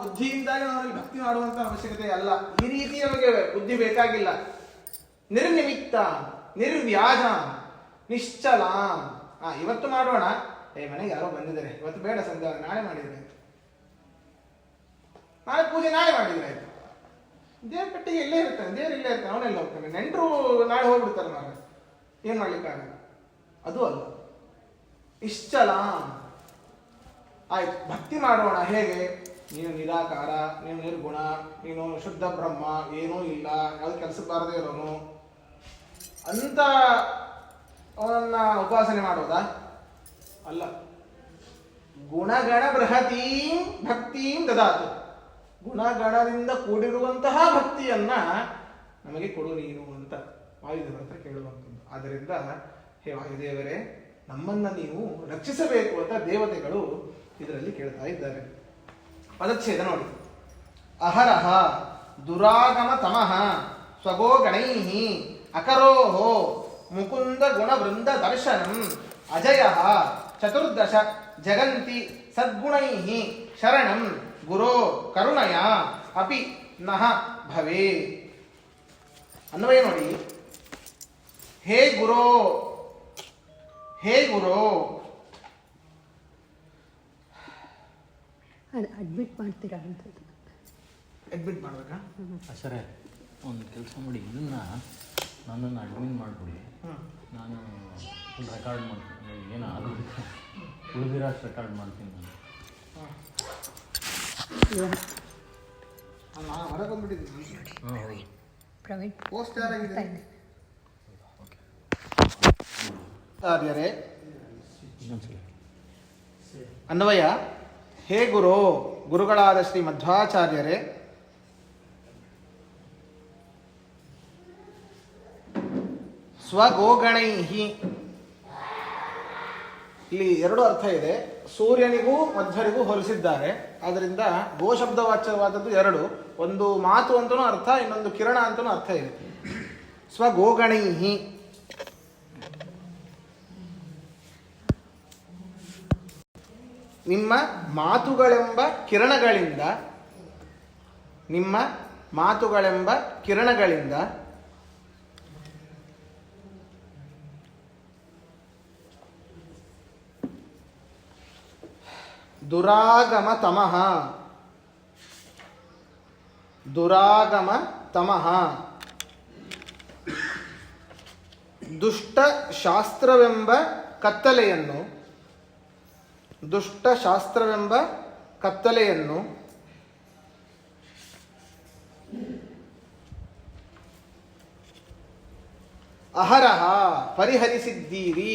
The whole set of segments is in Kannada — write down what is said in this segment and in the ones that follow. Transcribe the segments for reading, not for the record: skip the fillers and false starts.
ಬುದ್ಧಿಯಿಂದಾಗಿ ನಾವಲ್ಲಿ ಭಕ್ತಿ ಮಾಡುವಂತಹ ಅವಶ್ಯಕತೆ ಅಲ್ಲ. ಈ ರೀತಿ ನಮಗೆ ಬುದ್ಧಿ ಬೇಕಾಗಿಲ್ಲ. ನಿರ್ನಿಮಿತ್ತ, ನಿರ್ವ್ಯಾಜ, ನಿಶ್ಚಲ. ಇವತ್ತು ಮಾಡೋಣ, ಮನೆಗೆ ಯಾರೋ ಬಂದಿದ್ದಾರೆ, ಇವತ್ತು ಬೇಡ ಸಂಧ್ಯಾ, ನಾಳೆ ಮಾಡಿದ್ರೆ ನಾಳೆ ಪೂಜೆ ನಾಳೆ ಮಾಡಿದ್ರೆ ಆಯ್ತು. ದೇವ್ರ ಪೆಟ್ಟಿಗೆ ಇಲ್ಲೇ ಇರ್ತಾನೆ, ದೇವ್ರು ಇಲ್ಲೇ ಇರ್ತಾನೆ, ಅವನೆಲ್ಲ ಹೋಗ್ತಾನೆ. ನೆಂಟರು ನಾಳೆ ಹೋಗ್ಬಿಡ್ತಾರೆ, ನಾಳೆ ಏನ್ ಮಾಡ್ಲಿಕ್ಕಾಗಲ್ಲ. ಅದು ಅಲ್ಲ, ನಿಶ್ಚಲ. ಆಯ್ತು, ಭಕ್ತಿ ಮಾಡೋಣ. ಹೇಗೆ? ನೀನು ನಿರಾಕಾರ, ನೀನು ನಿರ್ಗುಣ, ನೀನು ಶುದ್ಧ ಬ್ರಹ್ಮ, ಏನೂ ಇಲ್ಲ, ಯಾವ್ದು ಕೆಲಸಕ್ಕೆ ಬಾರದೇ ಇರೋನು ಅಂತ ಅವನನ್ನ ಉಪಾಸನೆ ಮಾಡೋದಾ? ಅಲ್ಲ. ಗುಣಗಣ ಬೃಹತೀಂ ಭಕ್ತಿಂ ದದಾತು. ಗುಣಗಣದಿಂದ ಕೂಡಿರುವಂತಹ ಭಕ್ತಿಯನ್ನ ನಮಗೆ ಕೊಡು ನೀನು ಅಂತ ವಾಯುದೇವರ ಹತ್ರ ಕೇಳುವಂಥದ್ದು. ಆದ್ದರಿಂದ ಹೇ ವಾಯುದೇವರೇ, ನಮ್ಮನ್ನ ನೀವು ರಕ್ಷಿಸಬೇಕು ಅಂತ ದೇವತೆಗಳು ಇದರಲ್ಲಿ ಕೇಳ್ತಾ ಇದ್ದಾರೆ. ಪದಚ್ಛೇದ ನೋಡಿ. ಅಹರಹ ದುರಾಗಮ ತಮಃ ಸ್ವಗೋ ಗಣೈಃ ಅಕರೋಹೋ ಮುಕುಂದ ಗುಣ ವೃಂದ ದರ್ಶನಂ ಅಜಯಃ ಚತುರ್ದಶ ಜಗಂತಿ ಸದ್ಗುಣೈಃ ಶರಣಂ ಗುರೋ ಕರುಣಯ ಅಪಿ ನಃ ಭವೇ. ಅನ್ವಯ ನೋಡಿ. ಹೇ ಗುರೋ, ಹೇ ಗುರೋ. ಅಡ್ಮಿಟ್ ಮಾಡ್ತೀರಾ ಅಂತದ್ದು. ಅಡ್ಮಿಟ್ ಮಾಡ್ಬೇಕಾ? ಸರಿ, ಒಂದು ಕೆಲಸ ಮಾಡಿ, ಇದನ್ನು ನನ್ನನ್ನು ಅಡ್ಮಿಟ್ ಮಾಡಿಬಿಡಿ. ನಾನು ಫುಲ್ ರೆಕಾರ್ಡ್ ಮಾಡ್ತೀನಿ. ಏನೋ ಅದು ಉಳಿದಿರೋಷ್ಟು ರೆಕಾರ್ಡ್ ಮಾಡ್ತೀನಿ ನಾನು. ಹೊರಗೆ ಬಂದ್ಬಿಟ್ಟಿದ್ದೀನಿ. Private post ಯಾರಾಗಿದೆ? ಆರ್ಯರೇ, ಅನ್ವಯ. ಹೇ ಗುರು, ಗುರುಗಳಾದ ಶ್ರೀ ಮಧ್ವಾಚಾರ್ಯರೇ, ಸ್ವಗೋಗಣೈಹಿ. ಇಲ್ಲಿ ಎರಡು ಅರ್ಥ ಇದೆ. ಸೂರ್ಯನಿಗೂ ಮಧ್ವರಿಗೂ ಹೋಲಿಸಿದ್ದಾರೆ. ಆದ್ದರಿಂದ ಗೋಶಬ್ದವಾಚ್ಯವಾದದ್ದು ಎರಡು. ಒಂದು ಮಾತು ಅಂತನೂ ಅರ್ಥ, ಇನ್ನೊಂದು ಕಿರಣ ಅಂತನೂ ಅರ್ಥ ಇದೆ. ಸ್ವಗೋಗಣೈಹಿ, ನಿಮ್ಮ ಮಾತುಗಳೆಂಬ ಕಿರಣಗಳಿಂದ, ನಿಮ್ಮ ಮಾತುಗಳೆಂಬ ಕಿರಣಗಳಿಂದ ದುರಾಗಮ ತಮಃ, ದುರಾಗಮ ತಮಃ, ದುಷ್ಟ ಶಾಸ್ತ್ರವೆಂಬ ಕತ್ತಲೆಯನ್ನು, ದುಷ್ಟ ಶಾಸ್ತ್ರವೆಂಬ ಕತ್ತಲೆಯನ್ನು ಅಹರಹ ಪರಿಹರಿಸಿದ್ದೀರಿ,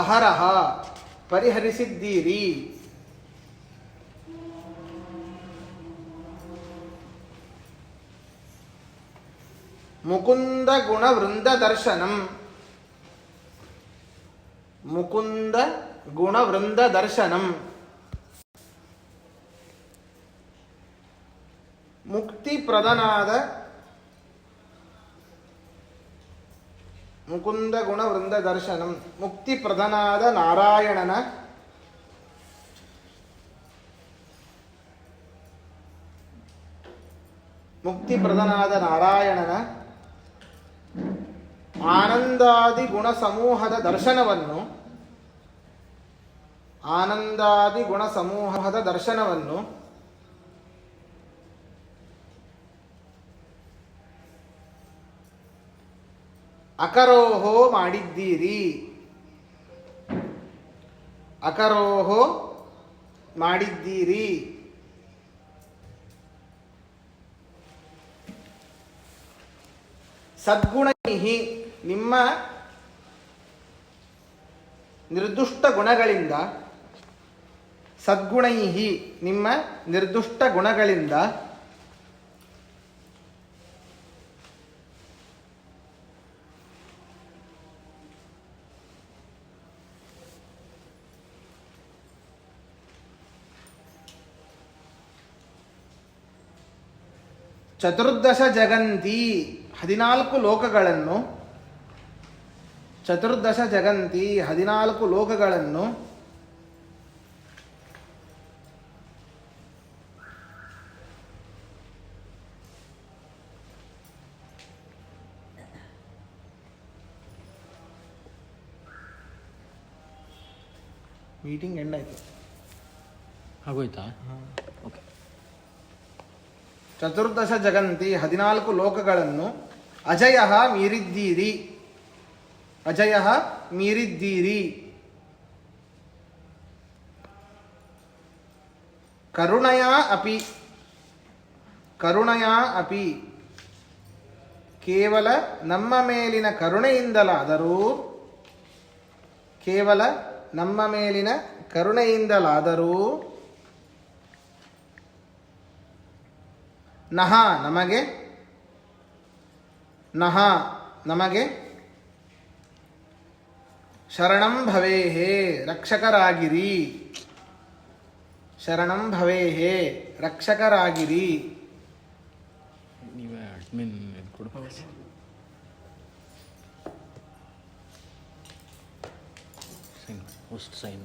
ಅಹರಹ ಪರಿಹರಿಸಿದ್ದೀರಿ. ಮುಕುಂದ ಗುಣ ವೃಂದ ದರ್ಶನಂ, ಮುಕುಂದ ಗುಣ ವೃಂದ ದರ್ಶನಂ. ಮುಕ್ತಿ ಪ್ರದನಾದ, ಮುಕುಂದ ಗುಣ ವೃಂದ ದರ್ಶನಂ, ಮುಕ್ತಿ ಪ್ರದನಾದ ನಾರಾಯಣನ ಮುಕ್ತಿ ಪ್ರದನಾದ ನಾರಾಯಣನ ಆನಂದಾದಿ ಗುಣ ಸಮೂಹದ ದರ್ಶನವನ್ನು, ಆನಂದಾದಿ ಗುಣ ಸಮೂಹದ ದರ್ಶನವನ್ನು ಅಕರೋಹೋ ಮಾಡಿದ್ದೀರಿ, ಅಕರೋಹೋ ಮಾಡಿದ್ದೀರಿ. ಸದ್ಗುಣೈಹಿ, ನಿಮ್ಮ ನಿರ್ದುಷ್ಟ ಗುಣಗಳಿಂದ, ಸದ್ಗುಣೈಹಿ ನಿಮ್ಮ ನಿರ್ದುಷ್ಟ ಗುಣಗಳಿಂದ ಚತುರ್ದಶ ಜಗಂತಿ 14 ಲೋಕಗಳನ್ನು, ಚತುರ್ದಶ ಜಗಂತಿ 14 ಲೋಕಗಳನ್ನು ಮೀಟಿಂಗ್ ಎಂಡ್ ಆಯಿತು. ಆಗೋಯ್ತಾ? ಓಕೆ. ಚತುರ್ದಶ ಜಗಂತಿ 14 ಲೋಕಗಳನ್ನು ಅಜಯ ಮೀರಿದ್ದೀರಿ. ಅಜಯ ಮೀರಿದ್ದೀರಿ. ಕರುಣಯ ಅಪಿ. ಕರುಣಯ ಅಪಿ. ಕೇವಲ ನಮ್ಮ ಮೇಲಿನ ಕರುಣೆಯಿಂದಲಾದರೂ, ಕೇವಲ ನಮ್ಮ ಮೇಲಿನ ಕರುಣೆಯಿಂದಲಾದರೂ ನಹ ನಮಗೆ, ನಹ ನಮಗೆ ಶರಣಂ ಭವೇಹೇ ರಕ್ಷಕರಾಗಿರಿ. ಶರಣಂ ಭವೇಹೇ ರಕ್ಷಕರಾಗಿರಿ. ನೀವೇ ಅಡ್ಮಿನ್ ಇದು ಕೊಡು. ಸೈನ್ ಹೋಸ್ಟ್ ಸೈನ್.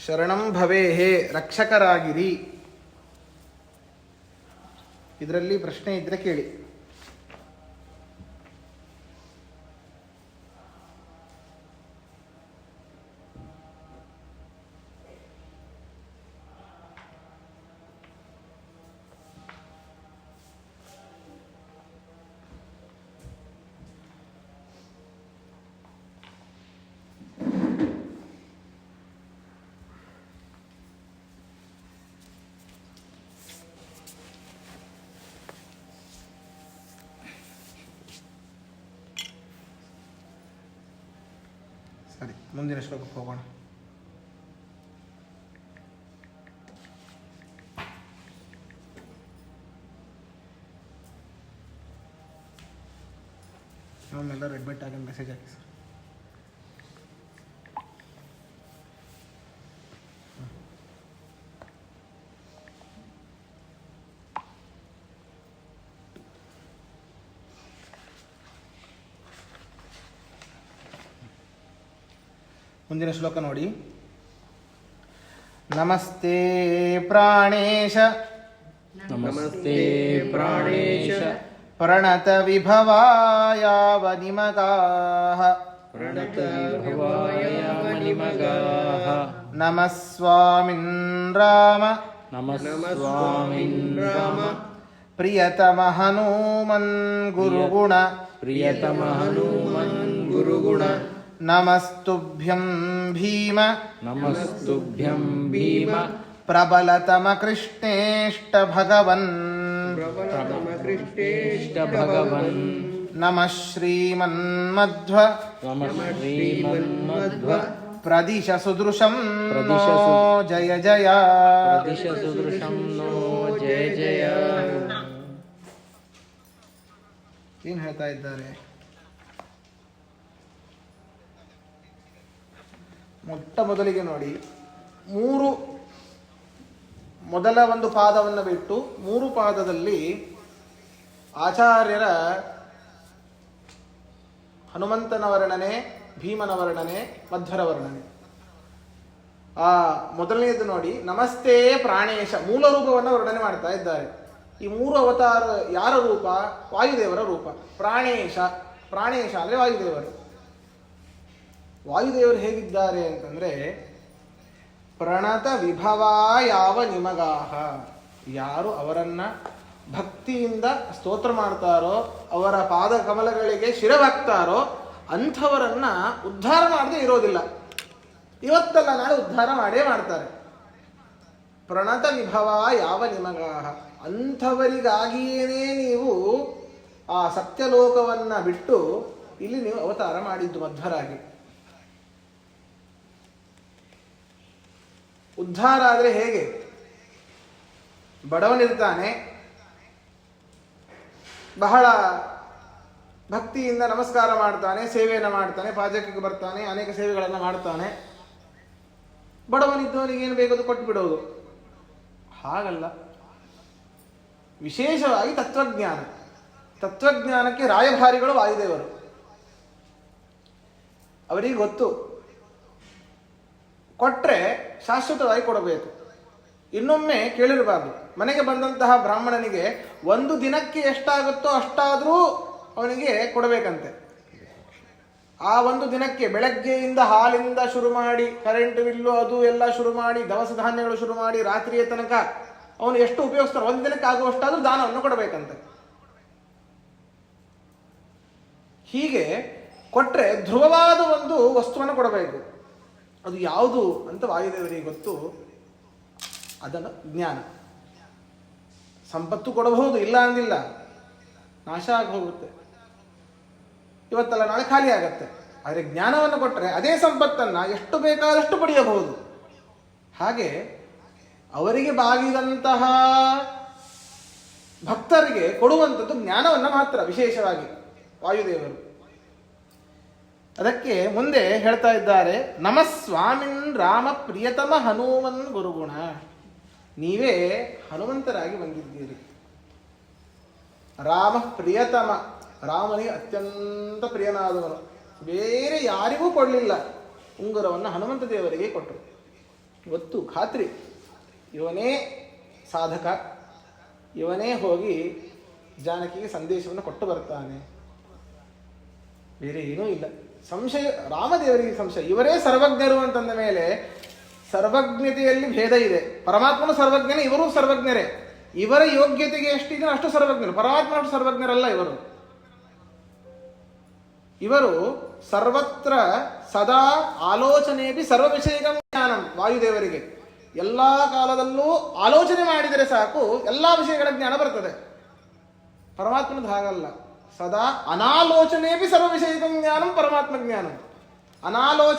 ಶರಣಂ ಭವೇಹೇ ರಕ್ಷಕರಾಗಿರಿ. ಇದರಲ್ಲಿ ಪ್ರಶ್ನೆ ಇದ್ರೆ ಕೇಳಿ. ಸರಿ, ಮುಂದಿನ ಶ್ಲೋಕಕ್ಕೆ ಹೋಗೋಣ. ನಮ್ಮೆಲ್ಲ ರೆಡ್ ಬೆಟ್ ಆಗಿ ಮೆಸೇಜ್ ಹಾಕಿ ಸರ್. ಮುಂದಿನ ಶ್ಲೋಕ ನೋಡಿ. ನಮಸ್ತೆ ಪ್ರಾಣೇಶ. ನಮಸ್ತೆ ಪ್ರಾಣೇಶ. ಪ್ರಣತ ವಿಭವಾಯಾವ ನಿಮಗಾಃ. ಪ್ರಣತ ಭವಾಯ ಮಣಿಮಗಾಃ. ನಮಃ ಸ್ವಾಮಿನ್ ರಾಮ. ನಮಃ ಸ್ವಾಮಿನ್ ರಾಮ. ಪ್ರಿಯತಮ ಹನುಮನ್ ಗುರುಗುಣ. ಪ್ರಿಯತಮ ಹನುಮನ್ ಗುರುಗುಣ. ನಮಸ್ತುಭ್ಯಂ ಭೀಮ. ನಮಸ್ತುಭ್ಯಂ ಭೀಮ. ಪ್ರಬಲತಮ ಕೃಷ್ಣೇಷ್ಟ ಭಗವನ್. ಇಷ್ಟ ಭಗವನ್. ನಮಃ ಶ್ರೀಮನ್ಮಧ್ವ. ನಮಃ ಶ್ರೀಮನ್ಮಧ್ವ. ಪ್ರದಿಶ ಸುದೃಶಂ ಪ್ರದಿಶ ನೋ ಜಯ ಜಯ. ಪ್ರದಿಶ ಸುದೃಶಂ ನೋ ಜಯ ಜಯ. ಏನು ಹೇಳ್ತಾ ಇದ್ದಾರೆ? ಮೊಟ್ಟ ಮೊದಲಿಗೆ ನೋಡಿ, ಮೊದಲ ಒಂದು ಪಾದವನ್ನು ಬಿಟ್ಟು 3 ಪಾದದಲ್ಲಿ ಆಚಾರ್ಯರ ಹನುಮಂತನ ವರ್ಣನೆ, ಭೀಮನ ವರ್ಣನೆ, ಮಧ್ವರ ವರ್ಣನೆ. ಆ ಮೊದಲನೇದು ನೋಡಿ, ನಮಸ್ತೆ ಪ್ರಾಣೇಶ, ಮೂಲ ರೂಪವನ್ನು ವರ್ಣನೆ ಮಾಡ್ತಾ ಇದ್ದಾರೆ. ಈ 3 ಅವತಾರ ಯಾರ ರೂಪ? ವಾಯುದೇವರ ರೂಪ. ಪ್ರಾಣೇಶ, ಪ್ರಾಣೇಶ ಅಂದರೆ ವಾಯುದೇವರು. ವಾಯುದೇವರು ಹೇಗಿದ್ದಾರೆ ಅಂತಂದ್ರೆ, ಪ್ರಣತ ವಿಭವಾ ಯಾವ ನಿಮಗಾಹ, ಯಾರು ಅವರನ್ನ ಭಕ್ತಿಯಿಂದ ಸ್ತೋತ್ರ ಮಾಡ್ತಾರೋ, ಅವರ ಪಾದ ಕಮಲಗಳಿಗೆ ಶಿರವಾಗ್ತಾರೋ ಅಂಥವರನ್ನ ಉದ್ಧಾರ ಮಾಡದೆ ಇರೋದಿಲ್ಲ. ಇವತ್ತಲ್ಲ ನಾಳೆ ಉದ್ಧಾರ ಮಾಡೇ ಮಾಡ್ತಾರೆ. ಪ್ರಣತ ವಿಭವ ಯಾವ ನಿಮಗಾಹ, ಅಂಥವರಿಗಾಗಿಯೇ ನೀವು ಆ ಸತ್ಯಲೋಕವನ್ನ ಬಿಟ್ಟು ಇಲ್ಲಿ ನೀವು ಅವತಾರ ಮಾಡಿದ್ದು ಮಧ್ವರಾಗಿ. ಉದ್ಧಾರ ಆದರೆ ಹೇಗೆ? ಬಡವನಿರ್ತಾನೆ, ಬಹಳ ಭಕ್ತಿಯಿಂದ ನಮಸ್ಕಾರ ಮಾಡ್ತಾನೆ, ಸೇವೆಯನ್ನು ಮಾಡ್ತಾನೆ, ಪಾಜಕಕ್ಕೆ ಬರ್ತಾನೆ, ಅನೇಕ ಸೇವೆಗಳನ್ನು ಮಾಡ್ತಾನೆ. ಬಡವನಿದ್ದವನಿಗೆ ಏನು ಬೇಕದು ಕೊಟ್ಟು ಬಿಡೋದು. ಹಾಗಲ್ಲ. ವಿಶೇಷವಾಗಿ ತತ್ವಜ್ಞಾನ, ತತ್ವಜ್ಞಾನಕ್ಕೆ ರಾಯಭಾರಿಗಳು ವಾಯುದೇವರು. ಅವರಿಗೆ ಗೊತ್ತು, ಕೊಟ್ಟರೆ ಶಾಶ್ವತವಾಗಿ ಕೊಡಬೇಕು. ಇನ್ನೊಮ್ಮೆ ಕೇಳಿರಬಾರ್ದು. ಮನೆಗೆ ಬಂದಂತಹ ಬ್ರಾಹ್ಮಣನಿಗೆ 1 ದಿನಕ್ಕೆ ಎಷ್ಟಾಗುತ್ತೋ ಅಷ್ಟಾದರೂ ಅವನಿಗೆ ಕೊಡಬೇಕಂತೆ. ಆ ಒಂದು ದಿನಕ್ಕೆ ಬೆಳಗ್ಗೆಯಿಂದ ಹಾಲಿಂದ ಶುರು ಮಾಡಿ, ಕರೆಂಟ್ ಬಿಲ್ಲು ಅದು ಎಲ್ಲ ಶುರು ಮಾಡಿ, ದವಸ ಧಾನ್ಯಗಳು ಶುರು ಮಾಡಿ, ರಾತ್ರಿಯ ತನಕ ಅವನು ಎಷ್ಟು ಉಪಯೋಗಿಸ್ತಾನೆ ಒಂದು ದಿನಕ್ಕೆ ಆಗುವಷ್ಟಾದ್ರೂ ದಾನವನ್ನು ಕೊಡಬೇಕಂತೆ. ಹೀಗೆ ಕೊಟ್ರೆ ಧ್ರುವವಾದ ಒಂದು ವಸ್ತುವನ್ನು ಕೊಡಬೇಕು. ಅದು ಯಾವುದು ಅಂತ ವಾಯುದೇವರಿಗೆ ಗೊತ್ತು. ಅದನ್ನು ಜ್ಞಾನ. ಸಂಪತ್ತು ಕೊಡಬಹುದು, ಇಲ್ಲ ಅಂದಿಲ್ಲ, ನಾಶ ಆಗಿ ಹೋಗುತ್ತೆ, ಇವತ್ತಲ್ಲ ನಾಳೆ ಖಾಲಿ ಆಗತ್ತೆ. ಆದರೆ ಜ್ಞಾನವನ್ನು ಕೊಟ್ಟರೆ ಅದೇ ಸಂಪತ್ತನ್ನು ಎಷ್ಟು ಬೇಕಾದಷ್ಟು ಪಡೆಯಬಹುದು. ಹಾಗೆ ಅವರಿಗೆ ಬಾಗಿದಂತಹ ಭಕ್ತರಿಗೆ ಕೊಡುವಂಥದ್ದು ಜ್ಞಾನವನ್ನು ಮಾತ್ರ, ವಿಶೇಷವಾಗಿ ವಾಯುದೇವರು. ಅದಕ್ಕೆ ಮುಂದೆ ಹೇಳ್ತಾ ಇದ್ದಾರೆ, ನಮಸ್ವಾಮಿನ್ ರಾಮ ಪ್ರಿಯತಮ ಹನುಮನ್ ಗುರುಗುಣ. ನೀವೇ ಹನುಮಂತರಾಗಿ ಬಂದಿದ್ದೀರಿ. ರಾಮ ಪ್ರಿಯತಮ, ರಾಮನಿಗೆ ಅತ್ಯಂತ ಪ್ರಿಯನಾದವನು. ಬೇರೆ ಯಾರಿಗೂ ಕೊಡಲಿಲ್ಲ. ಉಂಗುರವನ್ನು ಹನುಮಂತ ದೇವರಿಗೆ ಕೊಟ್ಟರು. ಗೊತ್ತು, ಖಾತ್ರಿ, ಇವನೇ ಸಾಧಕ, ಇವನೇ ಹೋಗಿ ಜಾನಕಿಗೆ ಸಂದೇಶವನ್ನು ಕೊಟ್ಟು ಬರ್ತಾನೆ, ಬೇರೆ ಏನೂ ಇಲ್ಲ. ಸಂಶಯ, ರಾಮದೇವರಿಗೆ ಸಂಶಯ. ಇವರೇ ಸರ್ವಜ್ಞರು ಅಂತಂದ ಮೇಲೆ ಸರ್ವಜ್ಞತೆಯಲ್ಲಿ ಭೇದ ಇದೆ. ಪರಮಾತ್ಮನು ಸರ್ವಜ್ಞನೇ, ಇವರೂ ಸರ್ವಜ್ಞರೇ. ಇವರ ಯೋಗ್ಯತೆಗೆ ಎಷ್ಟಿದೆ ಅಷ್ಟು ಸರ್ವಜ್ಞರು. ಪರಮಾತ್ಮ ಅಷ್ಟು ಸರ್ವಜ್ಞರಲ್ಲ ಇವರು. ಇವರು ಸರ್ವತ್ರ ಸದಾ ಆಲೋಚನೆಯಲ್ಲಿ ಸರ್ವ ವಿಷಯಗಂ ಜ್ಞಾನಂ. ವಾಯುದೇವರಿಗೆ ಎಲ್ಲ ಕಾಲದಲ್ಲೂ ಆಲೋಚನೆ ಮಾಡಿದರೆ ಸಾಕು, ಎಲ್ಲ ವಿಷಯಗಳ ಜ್ಞಾನ ಬರ್ತದೆ. ಪರಮಾತ್ಮನದು ಹಾಗಲ್ಲ. ಸದಾ ಅನಾಲೋಚನೆಯಲ್ಲಿ ಸರ್ವ ವಿಷಯಗಂ ಜ್ಞಾನಂ ಪರಮಾತ್ಮ ಜ್ಞಾನಂ.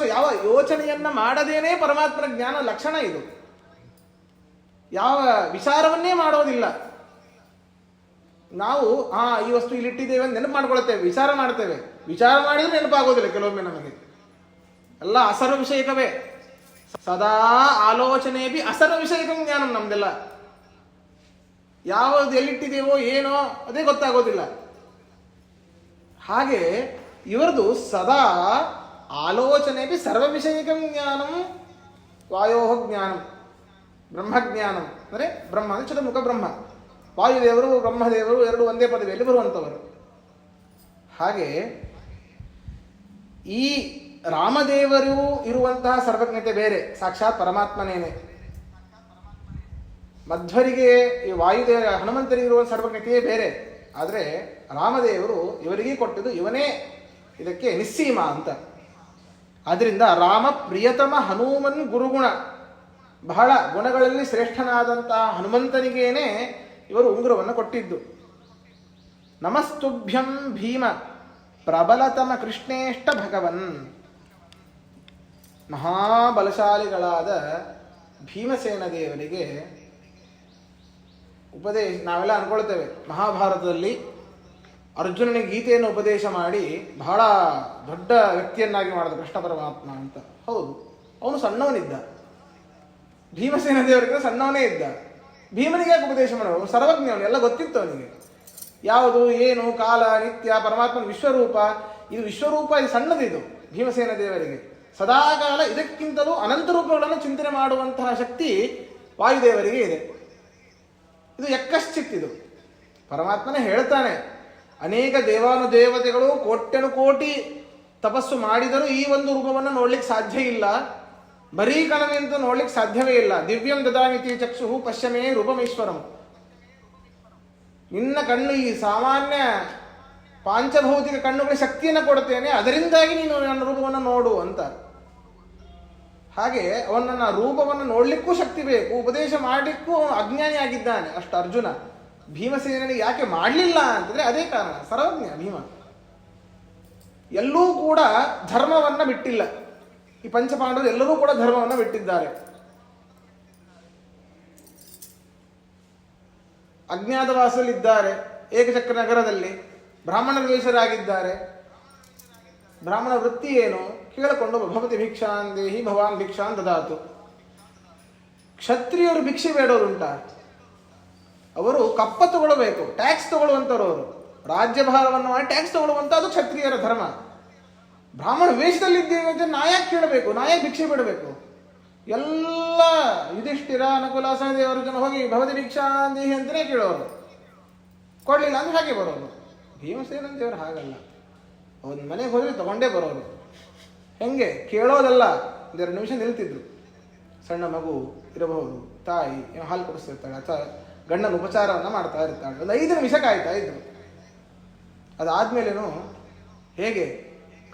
ಯಾವ ಯೋಚನೆಯನ್ನ ಮಾಡದೇನೆ ಪರಮಾತ್ಮನ ಜ್ಞಾನ ಲಕ್ಷಣ ಇದು. ಯಾವ ವಿಚಾರವನ್ನೇ ಮಾಡೋದಿಲ್ಲ. ನಾವು ಈ ವಸ್ತು ಇಲ್ಲಿಟ್ಟಿದ್ದೇವೆ ಅಂತ ನೆನಪು ಮಾಡ್ಕೊಳ್ತೇವೆ, ವಿಚಾರ ಮಾಡ್ತೇವೆ. ವಿಚಾರ ಮಾಡಿದ್ರೆ ನೆನಪಾಗೋದಿಲ್ಲ ಕೆಲವೊಮ್ಮೆ ನಮಗೆ. ಎಲ್ಲ ಅಸರ್ವ ವಿಷಯಕವೇ. ಸದಾ ಆಲೋಚನೆ ಬಿ ಅಸರ್ವ ವಿಷಯಕ ಜ್ಞಾನ ನಮ್ದೆಲ್ಲ. ಯಾವುದು ಎಲ್ಲಿಟ್ಟಿದ್ದೇವೋ ಏನೋ ಅದೇ ಗೊತ್ತಾಗೋದಿಲ್ಲ. ಹಾಗೆ ಇವರದು ಸದಾ ಆಲೋಚನೆ ಬಿ ಸರ್ವ ವಿಷಯಕ ಜ್ಞಾನಂ ವಾಯೋ ಜ್ಞಾನಂ ಬ್ರಹ್ಮಜ್ಞಾನಂ. ಅಂದರೆ ಬ್ರಹ್ಮ ಅಂದರೆ ಚತುರ್ಮುಖ ಬ್ರಹ್ಮ. ವಾಯುದೇವರು ಬ್ರಹ್ಮದೇವರು ಎರಡು ಒಂದೇ ಪದವಿಯಲ್ಲಿ ಬರುವಂಥವರು. ಹಾಗೆ ಈ ರಾಮದೇವರು ಇರುವಂತಹ ಸರ್ವಜ್ಞತೆ ಬೇರೆ, ಸಾಕ್ಷಾತ್ ಪರಮಾತ್ಮನೇನೆ. ಮಧ್ವರಿಗೆ ಈ ವಾಯುದೇವ ಹನುಮಂತರಿಗೆ ಇರುವ ಸರ್ವಜ್ಞತೆಯೇ ಬೇರೆ. ಆದರೆ ರಾಮದೇವರು ಇವರಿಗೆ ಕೊಟ್ಟಿದ್ದು ಇವನೇ ಇದಕ್ಕೆ ನಿಸ್ಸೀಮ ಅಂತ. ಆದ್ದರಿಂದ ರಾಮ ಪ್ರಿಯತಮ ಹನುಮನ್ ಗುರುಗುಣ. ಬಹಳ ಗುಣಗಳಲ್ಲಿ ಶ್ರೇಷ್ಠನಾದಂತಹ ಹನುಮಂತನಿಗೇನೆ ಇವರು ಉಂಗುರವನ್ನು ಕೊಟ್ಟಿದ್ದು. ನಮಸ್ತುಭ್ಯಂ ಭೀಮ ಪ್ರಬಲತಮ ಕೃಷ್ಣೇಷ್ಟ ಭಗವನ್. ಮಹಾಬಲಶಾಲಿಗಳಾದ ಭೀಮಸೇನ ದೇವರಿಗೆ ಉಪದೇಶ. ನಾವೆಲ್ಲ ಅನ್ಕೊಳ್ತೇವೆ ಮಹಾಭಾರತದಲ್ಲಿ ಅರ್ಜುನನಿಗೆ ಗೀತೆಯನ್ನು ಉಪದೇಶ ಮಾಡಿ ಬಹಳ ದೊಡ್ಡ ವ್ಯಕ್ತಿಯನ್ನಾಗಿ ಮಾಡಿದ ಕೃಷ್ಣ ಪರಮಾತ್ಮ ಅಂತ. ಹೌದು, ಅವನು ಸಣ್ಣವನಿದ್ದ. ಭೀಮಸೇನ ದೇವರಿಗೆ ಸಣ್ಣವನೇ ಇದ್ದ. ಭೀಮನಿಗೆ ಯಾಕೆ ಉಪದೇಶ ಮಾಡೋದು? ಸರ್ವಜ್ಞವನು, ಎಲ್ಲ ಗೊತ್ತಿತ್ತು ಅವನಿಗೆ. ಯಾವುದು ಏನು ಕಾಲ ನಿತ್ಯ ಪರಮಾತ್ಮನ ವಿಶ್ವರೂಪ. ಇದು ವಿಶ್ವರೂಪ, ಇದು ಸಣ್ಣದಿದು ಭೀಮಸೇನ ದೇವರಿಗೆ. ಸದಾಕಾಲ ಇದಕ್ಕಿಂತಲೂ ಅನಂತ ರೂಪಗಳನ್ನು ಚಿಂತನೆ ಮಾಡುವಂತಹ ಶಕ್ತಿ ವಾಯುದೇವರಿಗೆ ಇದೆ. ಇದು ಯಕ್ಕಶ್ಚಿತ್. ಇದು ಪರಮಾತ್ಮನೇ ಹೇಳ್ತಾನೆ, ಅನೇಕ ದೇವಾನುದೇವತೆಗಳು ಕೋಟಿ ತಪಸ್ಸು ಮಾಡಿದರೂ ಈ ಒಂದು ರೂಪವನ್ನು ನೋಡ್ಲಿಕ್ಕೆ ಸಾಧ್ಯ ಇಲ್ಲ. ಬರೀ ಕಣವೆಂದು ನೋಡ್ಲಿಕ್ಕೆ ಸಾಧ್ಯವೇ ಇಲ್ಲ. ದಿವ್ಯಂ ದದಾಮಿತಿ ಚಕ್ಷು ಪಶ್ಯಮೇ ರೂಪಮೇಶ್ವರಂ. ನಿನ್ನ ಕಣ್ಣು ಈ ಸಾಮಾನ್ಯ ಪಾಂಚಭೌತಿಕ ಕಣ್ಣುಗಳ ಶಕ್ತಿಯನ್ನು ಕೊಡುತ್ತೇನೆ, ಅದರಿಂದಾಗಿ ನೀನು ನನ್ನ ರೂಪವನ್ನು ನೋಡು ಅಂತ. ಹಾಗೆ ಅವನನ್ನ ರೂಪವನ್ನು ನೋಡ್ಲಿಕ್ಕೂ ಶಕ್ತಿ ಬೇಕು, ಉಪದೇಶ ಮಾಡಲಿಕ್ಕೂ ಅಜ್ಞಾನಿ ಆಗಿದ್ದಾನೆ ಅಷ್ಟು ಅರ್ಜುನ. ಭೀಮಸೇನಿಗೆ ಯಾಕೆ ಮಾಡಲಿಲ್ಲ ಅಂತಂದ್ರೆ ಅದೇ ಕಾರಣ, ಸರ್ವಜ್ಞ ಭೀಮ. ಎಲ್ಲೂ ಕೂಡ ಧರ್ಮವನ್ನ ಬಿಟ್ಟಿಲ್ಲ. ಈ ಪಂಚಪಾಂಡವರು ಎಲ್ಲರೂ ಕೂಡ ಧರ್ಮವನ್ನು ಬಿಟ್ಟಿದ್ದಾರೆ. ಅಜ್ಞಾತವಾಸದಲ್ಲಿದ್ದಾರೆ, ಏಕಚಕ್ರ ನಗರದಲ್ಲಿ ಬ್ರಾಹ್ಮಣ ವೇಷರಾಗಿದ್ದಾರೆ. ಬ್ರಾಹ್ಮಣ ವೃತ್ತಿ ಏನು? ಕೇಳಿಕೊಂಡು ಭವತಿ ಭಿಕ್ಷಾನ್ ದೇಹಿ ಭವಾನ್ ಭಿಕ್ಷಾನ್ ದದಾತು. ಕ್ಷತ್ರಿಯರು ಭಿಕ್ಷೆ ಬೇಡೋರುಂಟ? ಅವರು ಕಪ್ಪ ತಗೊಳ್ಬೇಕು, ಟ್ಯಾಕ್ಸ್ ತಗೊಳ್ಳುವಂಥವ್ರು. ಅವರು ರಾಜ್ಯಭಾರವನ್ನು ಮಾಡಿ ಟ್ಯಾಕ್ಸ್ ತಗೊಳ್ಳುವಂಥ ಅದು ಕ್ಷತ್ರಿಯರ ಧರ್ಮ. ಬ್ರಾಹ್ಮಣ ವೇಷದಲ್ಲಿದ್ದೇವೆ ಅಂತ ನಾಯಕ್ ಕೇಳಬೇಕು, ನಾಯಕ್ ಭಿಕ್ಷೆ ಬಿಡಬೇಕು. ಎಲ್ಲ ಯುಧಿಷ್ಠಿರ ನಕುಲ ಸಹದೇವರು ಜನ ಹೋಗಿ ಭವತಿ ಭಿಕ್ಷಾನ್ ದೇಹಿ ಅಂತಲೇ ಕೇಳೋರು. ಕೊಡ್ಲಿಲ್ಲ ಅಂದ್ರೆ ಹಾಗೆ ಬರೋರು. ಭೀಮಸೇನ ದೇವರು ಹಾಗಲ್ಲ. ಒಂದು ಮನೆಗೆ ಹೋದರೆ ತಗೊಂಡೇ ಬರೋರು. ಹೆಂಗೆ ಕೇಳೋದಲ್ಲ, ಒಂದೆರಡು ನಿಮಿಷ ನಿಲ್ತಿದ್ರು. ಸಣ್ಣ ಮಗು ಇರಬಹುದು, ತಾಯಿ ಹಾಲು ಕುಡಿಸ್ತಿರ್ತಾಳೆ ಅಥವಾ ಗಂಡನ ಉಪಚಾರವನ್ನು ಮಾಡ್ತಾ ಇರ್ತಾಳೆ, ಒಂದು 5 ನಿಮಿಷ ಕಾಯ್ತಾ ಇದ್ರು. ಅದಾದ್ಮೇಲೇನು ಹೇಗೆ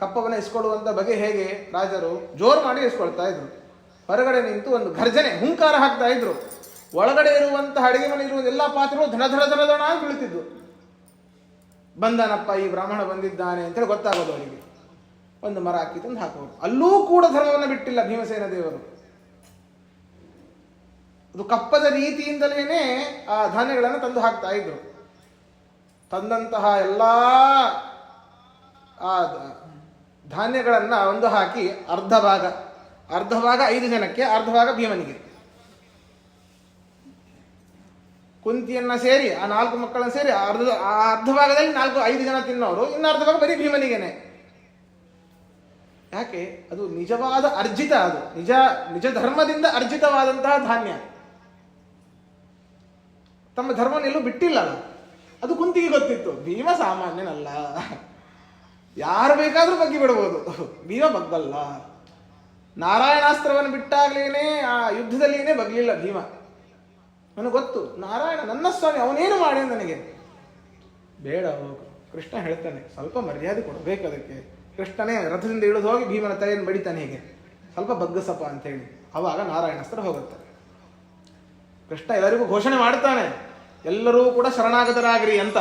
ಕಪ್ಪವನ್ನು ಇಸ್ಕೊಳ್ಳುವಂಥ ಬಗೆ ಹೇಗೆ ರಾಜರು ಜೋರು ಮಾಡಿ ಇಸ್ಕೊಳ್ತಾ ಇದ್ರು. ಹೊರಗಡೆ ನಿಂತು ಒಂದು ಘರ್ಜನೆ ಹುಂಕಾರ ಹಾಕ್ತಾ ಇದ್ರು. ಒಳಗಡೆ ಇರುವಂತಹ ಅಡಿಗೆ ಮನೆ ಇರುವ ಎಲ್ಲ ಪಾತ್ರೆಗಳು ಧನ ಧನ ಧನ ಧನ ಆಗಿ ಬೀಳ್ತಿದ್ವು. ಬಂದನಪ್ಪ, ಈ ಬ್ರಾಹ್ಮಣ ಬಂದಿದ್ದಾನೆ ಅಂತೇಳಿ ಗೊತ್ತಾಗೋದು ಅವರಿಗೆ. ಒಂದು ಮರ ಹಾಕಿ ತಂದು ಹಾಕೋರು. ಅಲ್ಲೂ ಕೂಡ ಧರ್ಮವನ್ನು ಬಿಟ್ಟಿಲ್ಲ ಭೀಮಸೇನ ದೇವರು. ಅದು ಕಪ್ಪದ ರೀತಿಯಿಂದಲೇ ಆ ಧಾನ್ಯಗಳನ್ನು ತಂದು ಹಾಕ್ತಾ ಇದ್ರು. ತಂದಂತಹ ಎಲ್ಲ ಆ ಧಾನ್ಯಗಳನ್ನ ಒಂದು ಹಾಕಿ ಅರ್ಧ ಭಾಗ 5 ಜನಕ್ಕೆ, ಅರ್ಧ ಭಾಗ ಭೀಮನಿಗೆ. ಕುಂತಿಯನ್ನ ಸೇರಿ ಆ 4 ಮಕ್ಕಳನ್ನ ಸೇರಿ ಅರ್ಧ ಭಾಗದಲ್ಲಿ 5 ಜನ ತಿನ್ನೋರು, ಇನ್ನು ಅರ್ಧ ಭಾಗ ಬರೀ ಭೀಮನಿಗೆನೆ. ಯಾಕೆ? ಅದು ನಿಜವಾದ ಅರ್ಜಿತ, ಅದು ನಿಜ ಧರ್ಮದಿಂದ ಅರ್ಜಿತವಾದಂತಹ ಧಾನ್ಯ. ತಮ್ಮ ಧರ್ಮನೆಲ್ಲೂ ಬಿಟ್ಟಿಲ್ಲ. ಅದು ಕುಂತಿಗೆ ಗೊತ್ತಿತ್ತು. ಭೀಮ ಸಾಮಾನ್ಯನಲ್ಲ, ಯಾರು ಬೇಕಾದ್ರೂ ಬಗ್ಗಿ ಬಿಡಬಹುದು, ಭೀಮ ಬಗ್ಗಲ್ಲ. ನಾರಾಯಣಾಸ್ತ್ರವನ್ನು ಬಿಟ್ಟಾಗ್ಲೇನೆ ಆ ಯುದ್ಧದಲ್ಲಿನೇ ಬಗ್ಲಿಲ್ಲ ಭೀಮ. ನನಗೆ ಗೊತ್ತು, ನಾರಾಯಣ ನನ್ನ ಸ್ವಾಮಿ, ಅವನೇನು ಮಾಡಿ ನನಗೆ ಬೇಡ. ಕೃಷ್ಣ ಹೇಳ್ತಾನೆ, ಸ್ವಲ್ಪ ಮರ್ಯಾದೆ ಕೊಡಬೇಕು ಅದಕ್ಕೆ. ಕೃಷ್ಣನೇ ರಥದಿಂದ ಇಳಿದು ಹೋಗಿ ಭೀಮನ ತಲೆಯನ್ನು ಬಡಿತಾನೆ, ಹೇಗೆ ಸ್ವಲ್ಪ ಬಗ್ಗಸಪ್ಪ ಅಂತ ಹೇಳಿ. ಅವಾಗ ನಾರಾಯಣಾಸ್ತ್ರ ಹೋಗುತ್ತೆ. ಕೃಷ್ಣ ಎಲ್ಲರಿಗೂ ಘೋಷಣೆ ಮಾಡ್ತಾನೆ, ಎಲ್ಲರೂ ಕೂಡ ಶರಣಾಗತರಾಗ್ರಿ ಅಂತ.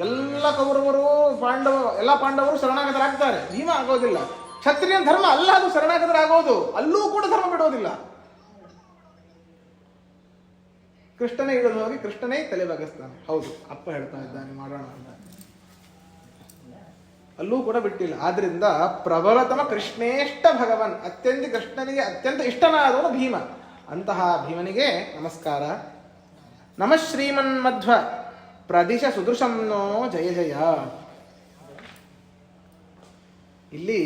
ಎಲ್ಲ ಕೌರವರು ಎಲ್ಲ ಪಾಂಡವರು ಶರಣಾಗತರಾಗ್ತಾರೆ. ಭೀಮ ಆಗೋದಿಲ್ಲ. ಕ್ಷತ್ರಿಯ ಧರ್ಮ ಅಲ್ಲ ಅದು ಶರಣಾಗತರಾಗೋದು. ಅಲ್ಲೂ ಕೂಡ ಧರ್ಮ ಬಿಡೋದಿಲ್ಲ. ಕೃಷ್ಣನೇ ಇಳಿದು ಹೋಗಿ ಕೃಷ್ಣನೇ ತಲೆ ಬಗ್ಗಿಸ್ತಾನೆ. ಹೌದು, ಅಪ್ಪ ಹೇಳ್ತಾ ಇದ್ದಾನೆ ಮಾಡೋಣ ಅಂತ. ಅಲ್ಲೂ ಕೂಡ ಬಿಟ್ಟಿಲ್ಲ. ಆದ್ರಿಂದ ಪ್ರಬಲತಮ ಕೃಷ್ಣೇಷ್ಟ ಭಗವನ್, ಕೃಷ್ಣನಿಗೆ ಅತ್ಯಂತ ಇಷ್ಟನಾದವನು ಭೀಮ. ಅಂತಹ ಭೀಮನಿಗೆ ನಮಸ್ಕಾರ. ನಮಃ ಶ್ರೀಮನ್ಮಧ್ವ ಪ್ರದಿಶ ಸುದೃಶಂನೋ ಜಯ ಜಯ. ಇಲ್ಲಿ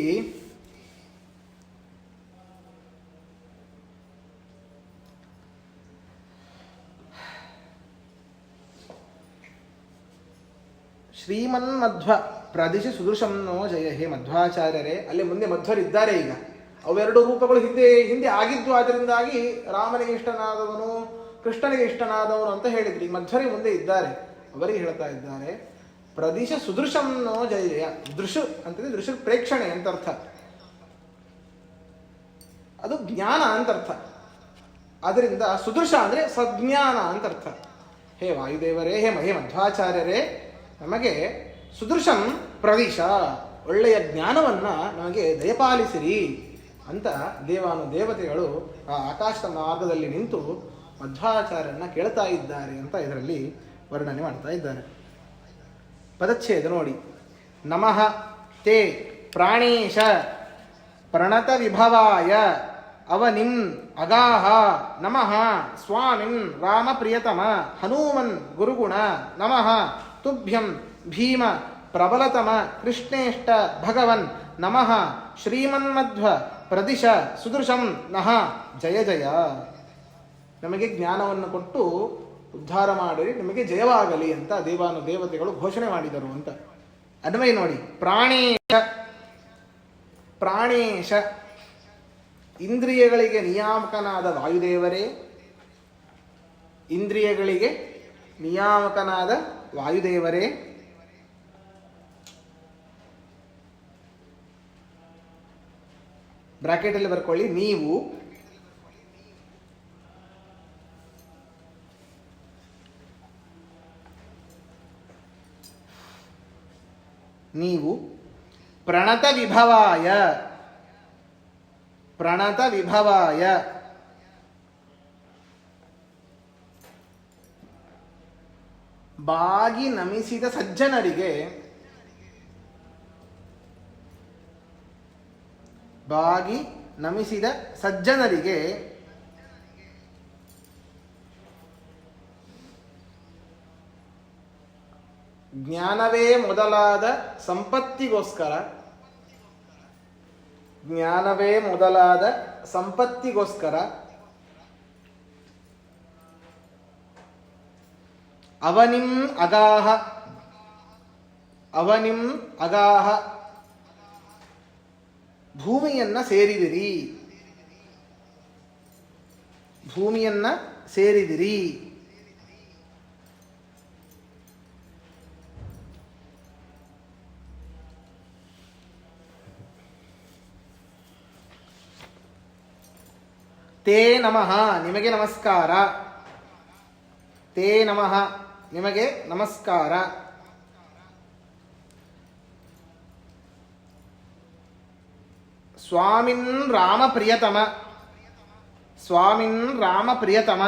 ಶ್ರೀಮನ್ಮಧ್ವ ಪ್ರದಿಶ ಸುದೃಶಂನೋ ಜಯ. ಹೇ ಮಧ್ವಾಚಾರ್ಯರೇ, ಅಲ್ಲಿ ಮುಂದೆ ಮಧ್ವರಿದ್ದಾರೆ. ಈಗ ಅವೆರಡು ರೂಪಗಳು ಹಿಂದೆ ಆಗಿದ್ದು. ಆದ್ದರಿಂದಾಗಿ ರಾಮನಿಗೆ ಇಷ್ಟನಾದವನು, ಕೃಷ್ಣನಿಗೆ ಇಷ್ಟನಾದವನು ಅಂತ ಹೇಳಿದ್ರಿ. ಮಧ್ವರಿ ಮುಂದೆ ಇದ್ದಾರೆ, ಅವರಿಗೆ ಹೇಳ್ತಾ ಇದ್ದಾರೆ ಪ್ರದಿಶ ಸುದೃಶಂನೋ ಜಯ ಜಯ. ದೃಶು ಅಂತಂದ್ರೆ ದೃಶ್ಯ ಪ್ರೇಕ್ಷಣೆ ಅಂತ ಅರ್ಥ. ಅದು ಜ್ಞಾನ ಅಂತ ಅರ್ಥ. ಆದ್ರಿಂದ ಸುದೃಶ ಅಂದ್ರೆ ಸಜ್ಞಾನ ಅಂತ ಅರ್ಥ. ಹೇ ವಾಯುದೇವರೇ, ಹೇ ಮಧ್ವಾಚಾರ್ಯರೇ, ನಮಗೆ ಸುದೃಶಂ ಪ್ರದಿಶ, ಒಳ್ಳೆಯ ಜ್ಞಾನವನ್ನ ನಮಗೆ ದಯಪಾಲಿಸಿರಿ ಅಂತ ದೇವತೆಗಳು ಆ ಆಕಾಶದ ಮಾರ್ಗದಲ್ಲಿ ನಿಂತು ಮಧ್ವಾಚಾರ್ಯರನ್ನ ಕೇಳ್ತಾ ಇದ್ದಾರೆ ಅಂತ ಇದರಲ್ಲಿ ವರ್ಣನೆ ಮಾಡ್ತಾ ಇದ್ದಾರೆ. ಪದಚ್ಛೇದ ನೋಡಿ. ನಮಃ ತೇ ಪ್ರಾಣೇಶ ಪ್ರಣತ ವಿಭವಾಯ ಅವನಿಂ ಅಗಾಹ ನಮಃ ಸ್ವಾಮಿನ್ ರಾಮ ಪ್ರಿಯತಮ ಹನುಮನ್ ಗುರುಗುಣ ನಮಃ ತುಭ್ಯಂ ಭೀಮ ಪ್ರಬಲತಮ ಕೃಷ್ಣೇಷ್ಟ ಭಗವನ್ ನಮಃ ಶ್ರೀಮನ್ಮಧ್ವ ಪ್ರದಿಶ ಸುದೃಶಂ ನಃ ಜಯ ಜಯ. ನಮಗೆ ಜ್ಞಾನವನ್ನು ಕೊಟ್ಟು ಉದ್ಧಾರ ಮಾಡಿ ನಿಮಗೆ ಜಯವಾಗಲಿ ಅಂತ ದೇವತೆಗಳು ಘೋಷಣೆ ಮಾಡಿದರು ಅಂತ. ಅನ್ವಯ ನೋಡಿ. ಪ್ರಾಣೇಶ ಇಂದ್ರಿಯಗಳಿಗೆ ನಿಯಾಮಕನಾದ ವಾಯುದೇವರೇ, ಇಂದ್ರಿಯಗಳಿಗೆ ನಿಯಾಮಕನಾದ ವಾಯುದೇವರೇ, ಬ್ರಾಕೆಟಲ್ಲಿ ಬರ್ಕೊಳ್ಳಿ, ನೀವು ಪ್ರಣತ ವಿಭವಾಯ ಬಾಗಿ ನಮಿಸಿದ ಸಜ್ಜನರಿಗೆ, ಬಾಗಿ ನಮಿಸಿದ ಸಜ್ಜನರಿಗೆ ಜ್ಞಾನವೇ ಮೊದಲಾದ ಸಂಪತ್ತಿಗೋಸ್ಕರ ಅವನಿಂ ಅಗಾಹ ಅವನಿಂ ಅಗಾಹ, ಭೂಮಿಯನ್ನ ಸೇರಿದಿರಿ, ಭೂಮಿಯನ್ನ ಸೇರಿದಿರಿ. ತೇ ನಮಃ, ನಿಮಗೆ ನಮಸ್ಕಾರ. ತೇ ನಮಃ, ನಿಮಗೆ ನಮಸ್ಕಾರ. ಸ್ವಾಮಿನ್ ರಾಮ ಪ್ರಿಯತಮ, ಸ್ವಾಮಿನ್ ರಾಮ ಪ್ರಿಯತಮ.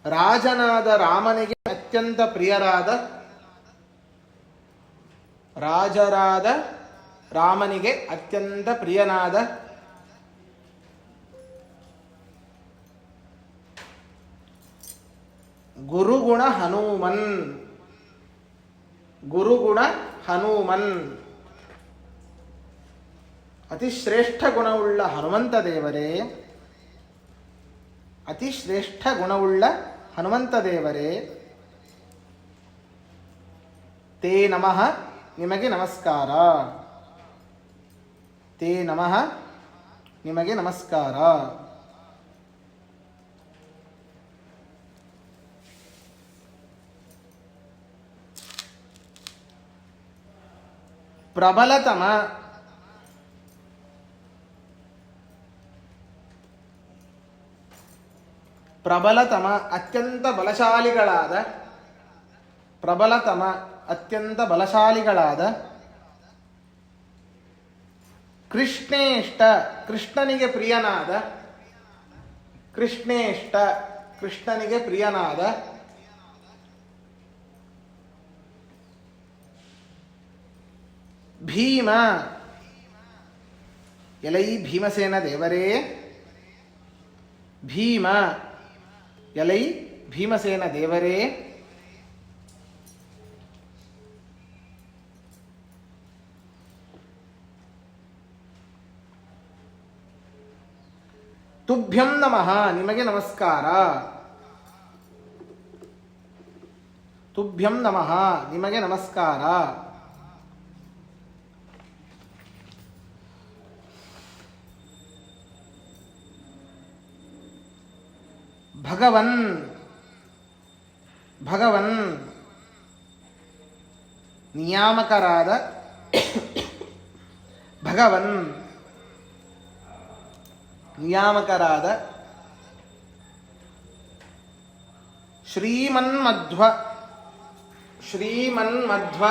ರಾಜನಾದ ರಾಮನಿಗೆ ಅತ್ಯಂತ ಪ್ರಿಯರಾದ, ರಾಜರಾದ ರಾಮನಿಗೆ ಅತ್ಯಂತ ಪ್ರಿಯನಾದ ಗುರುಗುಣ ಹನುಮನ್, ಗುರುಗುಣ ಹನುಮನ್. ಅತಿ ಶ್ರೇಷ್ಠ ಗುಣವುಳ್ಳ ಹನುಮಂತ ದೇವರೇ, ಅತಿ ಶ್ರೇಷ್ಠ ಗುಣವುಳ್ಳ ಹನುಮಂತ ದೇವರೇ, ತೇ ನಮಃ, ನಿಮಗೆ ನಮಸ್ಕಾರ. ತೇ ನಮಃ, ನಿಮಗೆ ನಮಸ್ಕಾರ. ಪ್ರಬಲತಮ, ಪ್ರಬಲತಮ ಅತ್ಯಂತ ಬಲಶಾಲಿಗಳಾದ, ಪ್ರಬಲತಮ ಅತ್ಯಂತ ಬಲಶಾಲಿಗಳಾದ ಕೃಷ್ಣೇಷ್ಟ, ಕೃಷ್ಣನಿಗೆ ಪ್ರಿಯನಾದ, ಕೃಷ್ಣೇಷ್ಟ ಕೃಷ್ಣನಿಗೆ ಪ್ರಿಯನಾದ ಭೀಮ, ಎಲೈ ಭೀಮಸೇನ ದೇವರೇ, ಭೀಮ ಎಲೈ ಭೀಮಸೇನ ದೇವರೇ, ತುಭ್ಯಂ ನಮಃ, ನಿಮಗೆ ನಮಸ್ಕಾರ. ತುಭ್ಯಂ ನಮಃ, ನಿಮಗೆ ನಮಸ್ಕಾರ. ಭಗವನ್, ಭಗವನ್ ನಿಯಾಮಕರಾದ, ಭಗವನ್ ನಿಯಾಮಕರಾದ ಶ್ರೀಮನ್ಮಧ್ವ, ಶ್ರೀಮನ್ಮಧ್ವ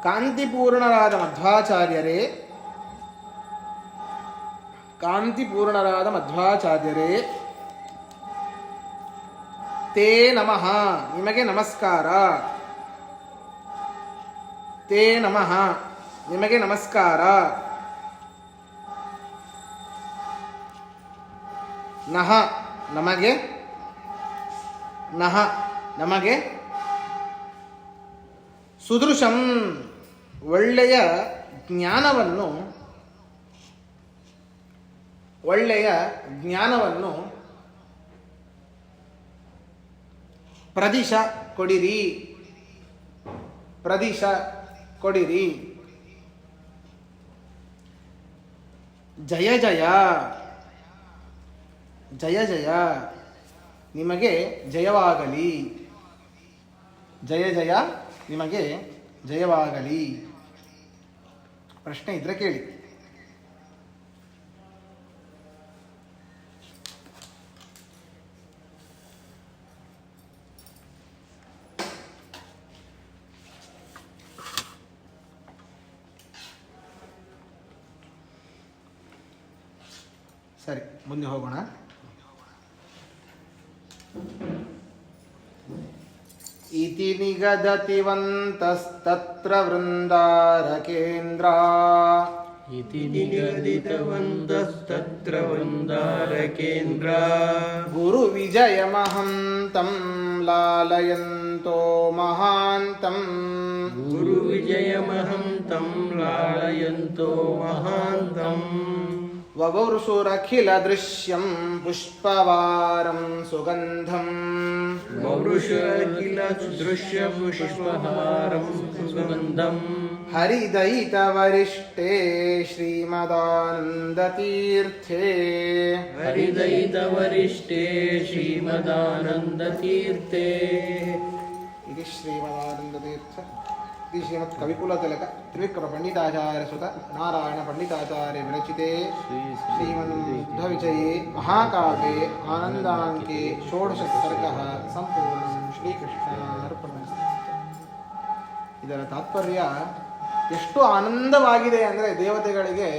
ಕಾಂತಿಪೂರ್ಣರಾದ ಮಧ್ವಾಚಾರ್ಯರೇ, ಕಾಂತಿಪೂರ್ಣರಾದ ಮಧ್ವಾಚಾರ್ಯರೇ, ತೇ ನಮಃ, ನಿಮಗೆ ನಮಸ್ಕಾರ. ತೇ ನಮಃ, ನಿಮಗೆ ನಮಸ್ಕಾರ. ನಹ, ನಮಗೆ, ನಹ ನಮಗೆ, ಸುದೃಶಂ ಒಳ್ಳೆಯ ಜ್ಞಾನವನ್ನು, ಒಳ್ಳೆಯ ಜ್ಞಾನವನ್ನು ಪ್ರದಿಶ ಕೊಡಿರಿ, ಪ್ರದಿಶ ಕೊಡಿರಿ. ಜಯ ಜಯ, ಜಯ ಜಯ ನಿಮಗೆ ಜಯವಾಗಲಿ, ಜಯ ಜಯ ನಿಮಗೆ ಜಯವಾಗಲಿ. ಪ್ರಶ್ನೆ ಇದ್ರೆ ಕೇಳಿ. ಸರಿ, ಮುಂದೆ ಹೋಗೋಣ. ಇತಿ ನಿಗದತಿವಂತಸ್ತತ್ರ ವೃಂದಾರಕೇಂದ್ರ, ಇತಿ ನಿಗದಿತವಂತಸ್ತತ್ರ ವೃಂದಾರಕೇಂದ್ರ, ಗುರು ವಿಜಯಮಹಂ ತಂ ಲಾಲಯಂತೋ ಮಹಾಂತಂ, ಗುರು ವಿಜಯಮಹಂ ತಂ ಲಾಲಯಂತೋ ಮಹಾಂತಂ, ವವೃಷುರಖಿಲ ದೃಶ್ಯಂ ಪುಷ್ಪವಾರಂ ಸುಗಂಧಂ ವವೃಷಕಿಲ ದೃಶ್ಯ ಪುಷ್ಪಹಾರಂ ಸುಗಂಧಂ ಹರಿದಯಿತ ವರಿಷ್ಠೆ ಶ್ರೀಮದಾನಂದತೀರ್ಥೇ ಹರಿದಯಿತ ವರಿಷ್ಠೆ ಶ್ರೀಮದಾನಂದತೀರ್ಥೇ. ಇದು ಶ್ರೀಮದಾನಂದತೀರ್ಥ ಇದು ಶ್ರೀಮತ್ ಕವಿಕುಲತಿಲಕ ತ್ರಿವಿಕ್ರಮ ಪಂಡಿತಾಚಾರ್ಯ ಸುತ ನಾರಾಯಣ ಪಂಡಿತಾಚಾರ್ಯ ವಿರಚಿತೆ ಶ್ರೀಮನ್ಬುದ್ಧ ವಿಜಯೇ ಮಹಾಕಾವ್ಯೆ ಆನಂದಾಂಕೆ ಷೋಡಶ ಸರ್ಗಃ ಸಂಪೂರ್ಣ ಶ್ರೀಕೃಷ್ಣಾರ್ಪಣಮಸ್ತು. ಇದರ ತಾತ್ಪರ್ಯ ಎಷ್ಟು ಆನಂದವಾಗಿದೆ ಅಂದರೆ ದೇವತೆಗಳಿಗೆ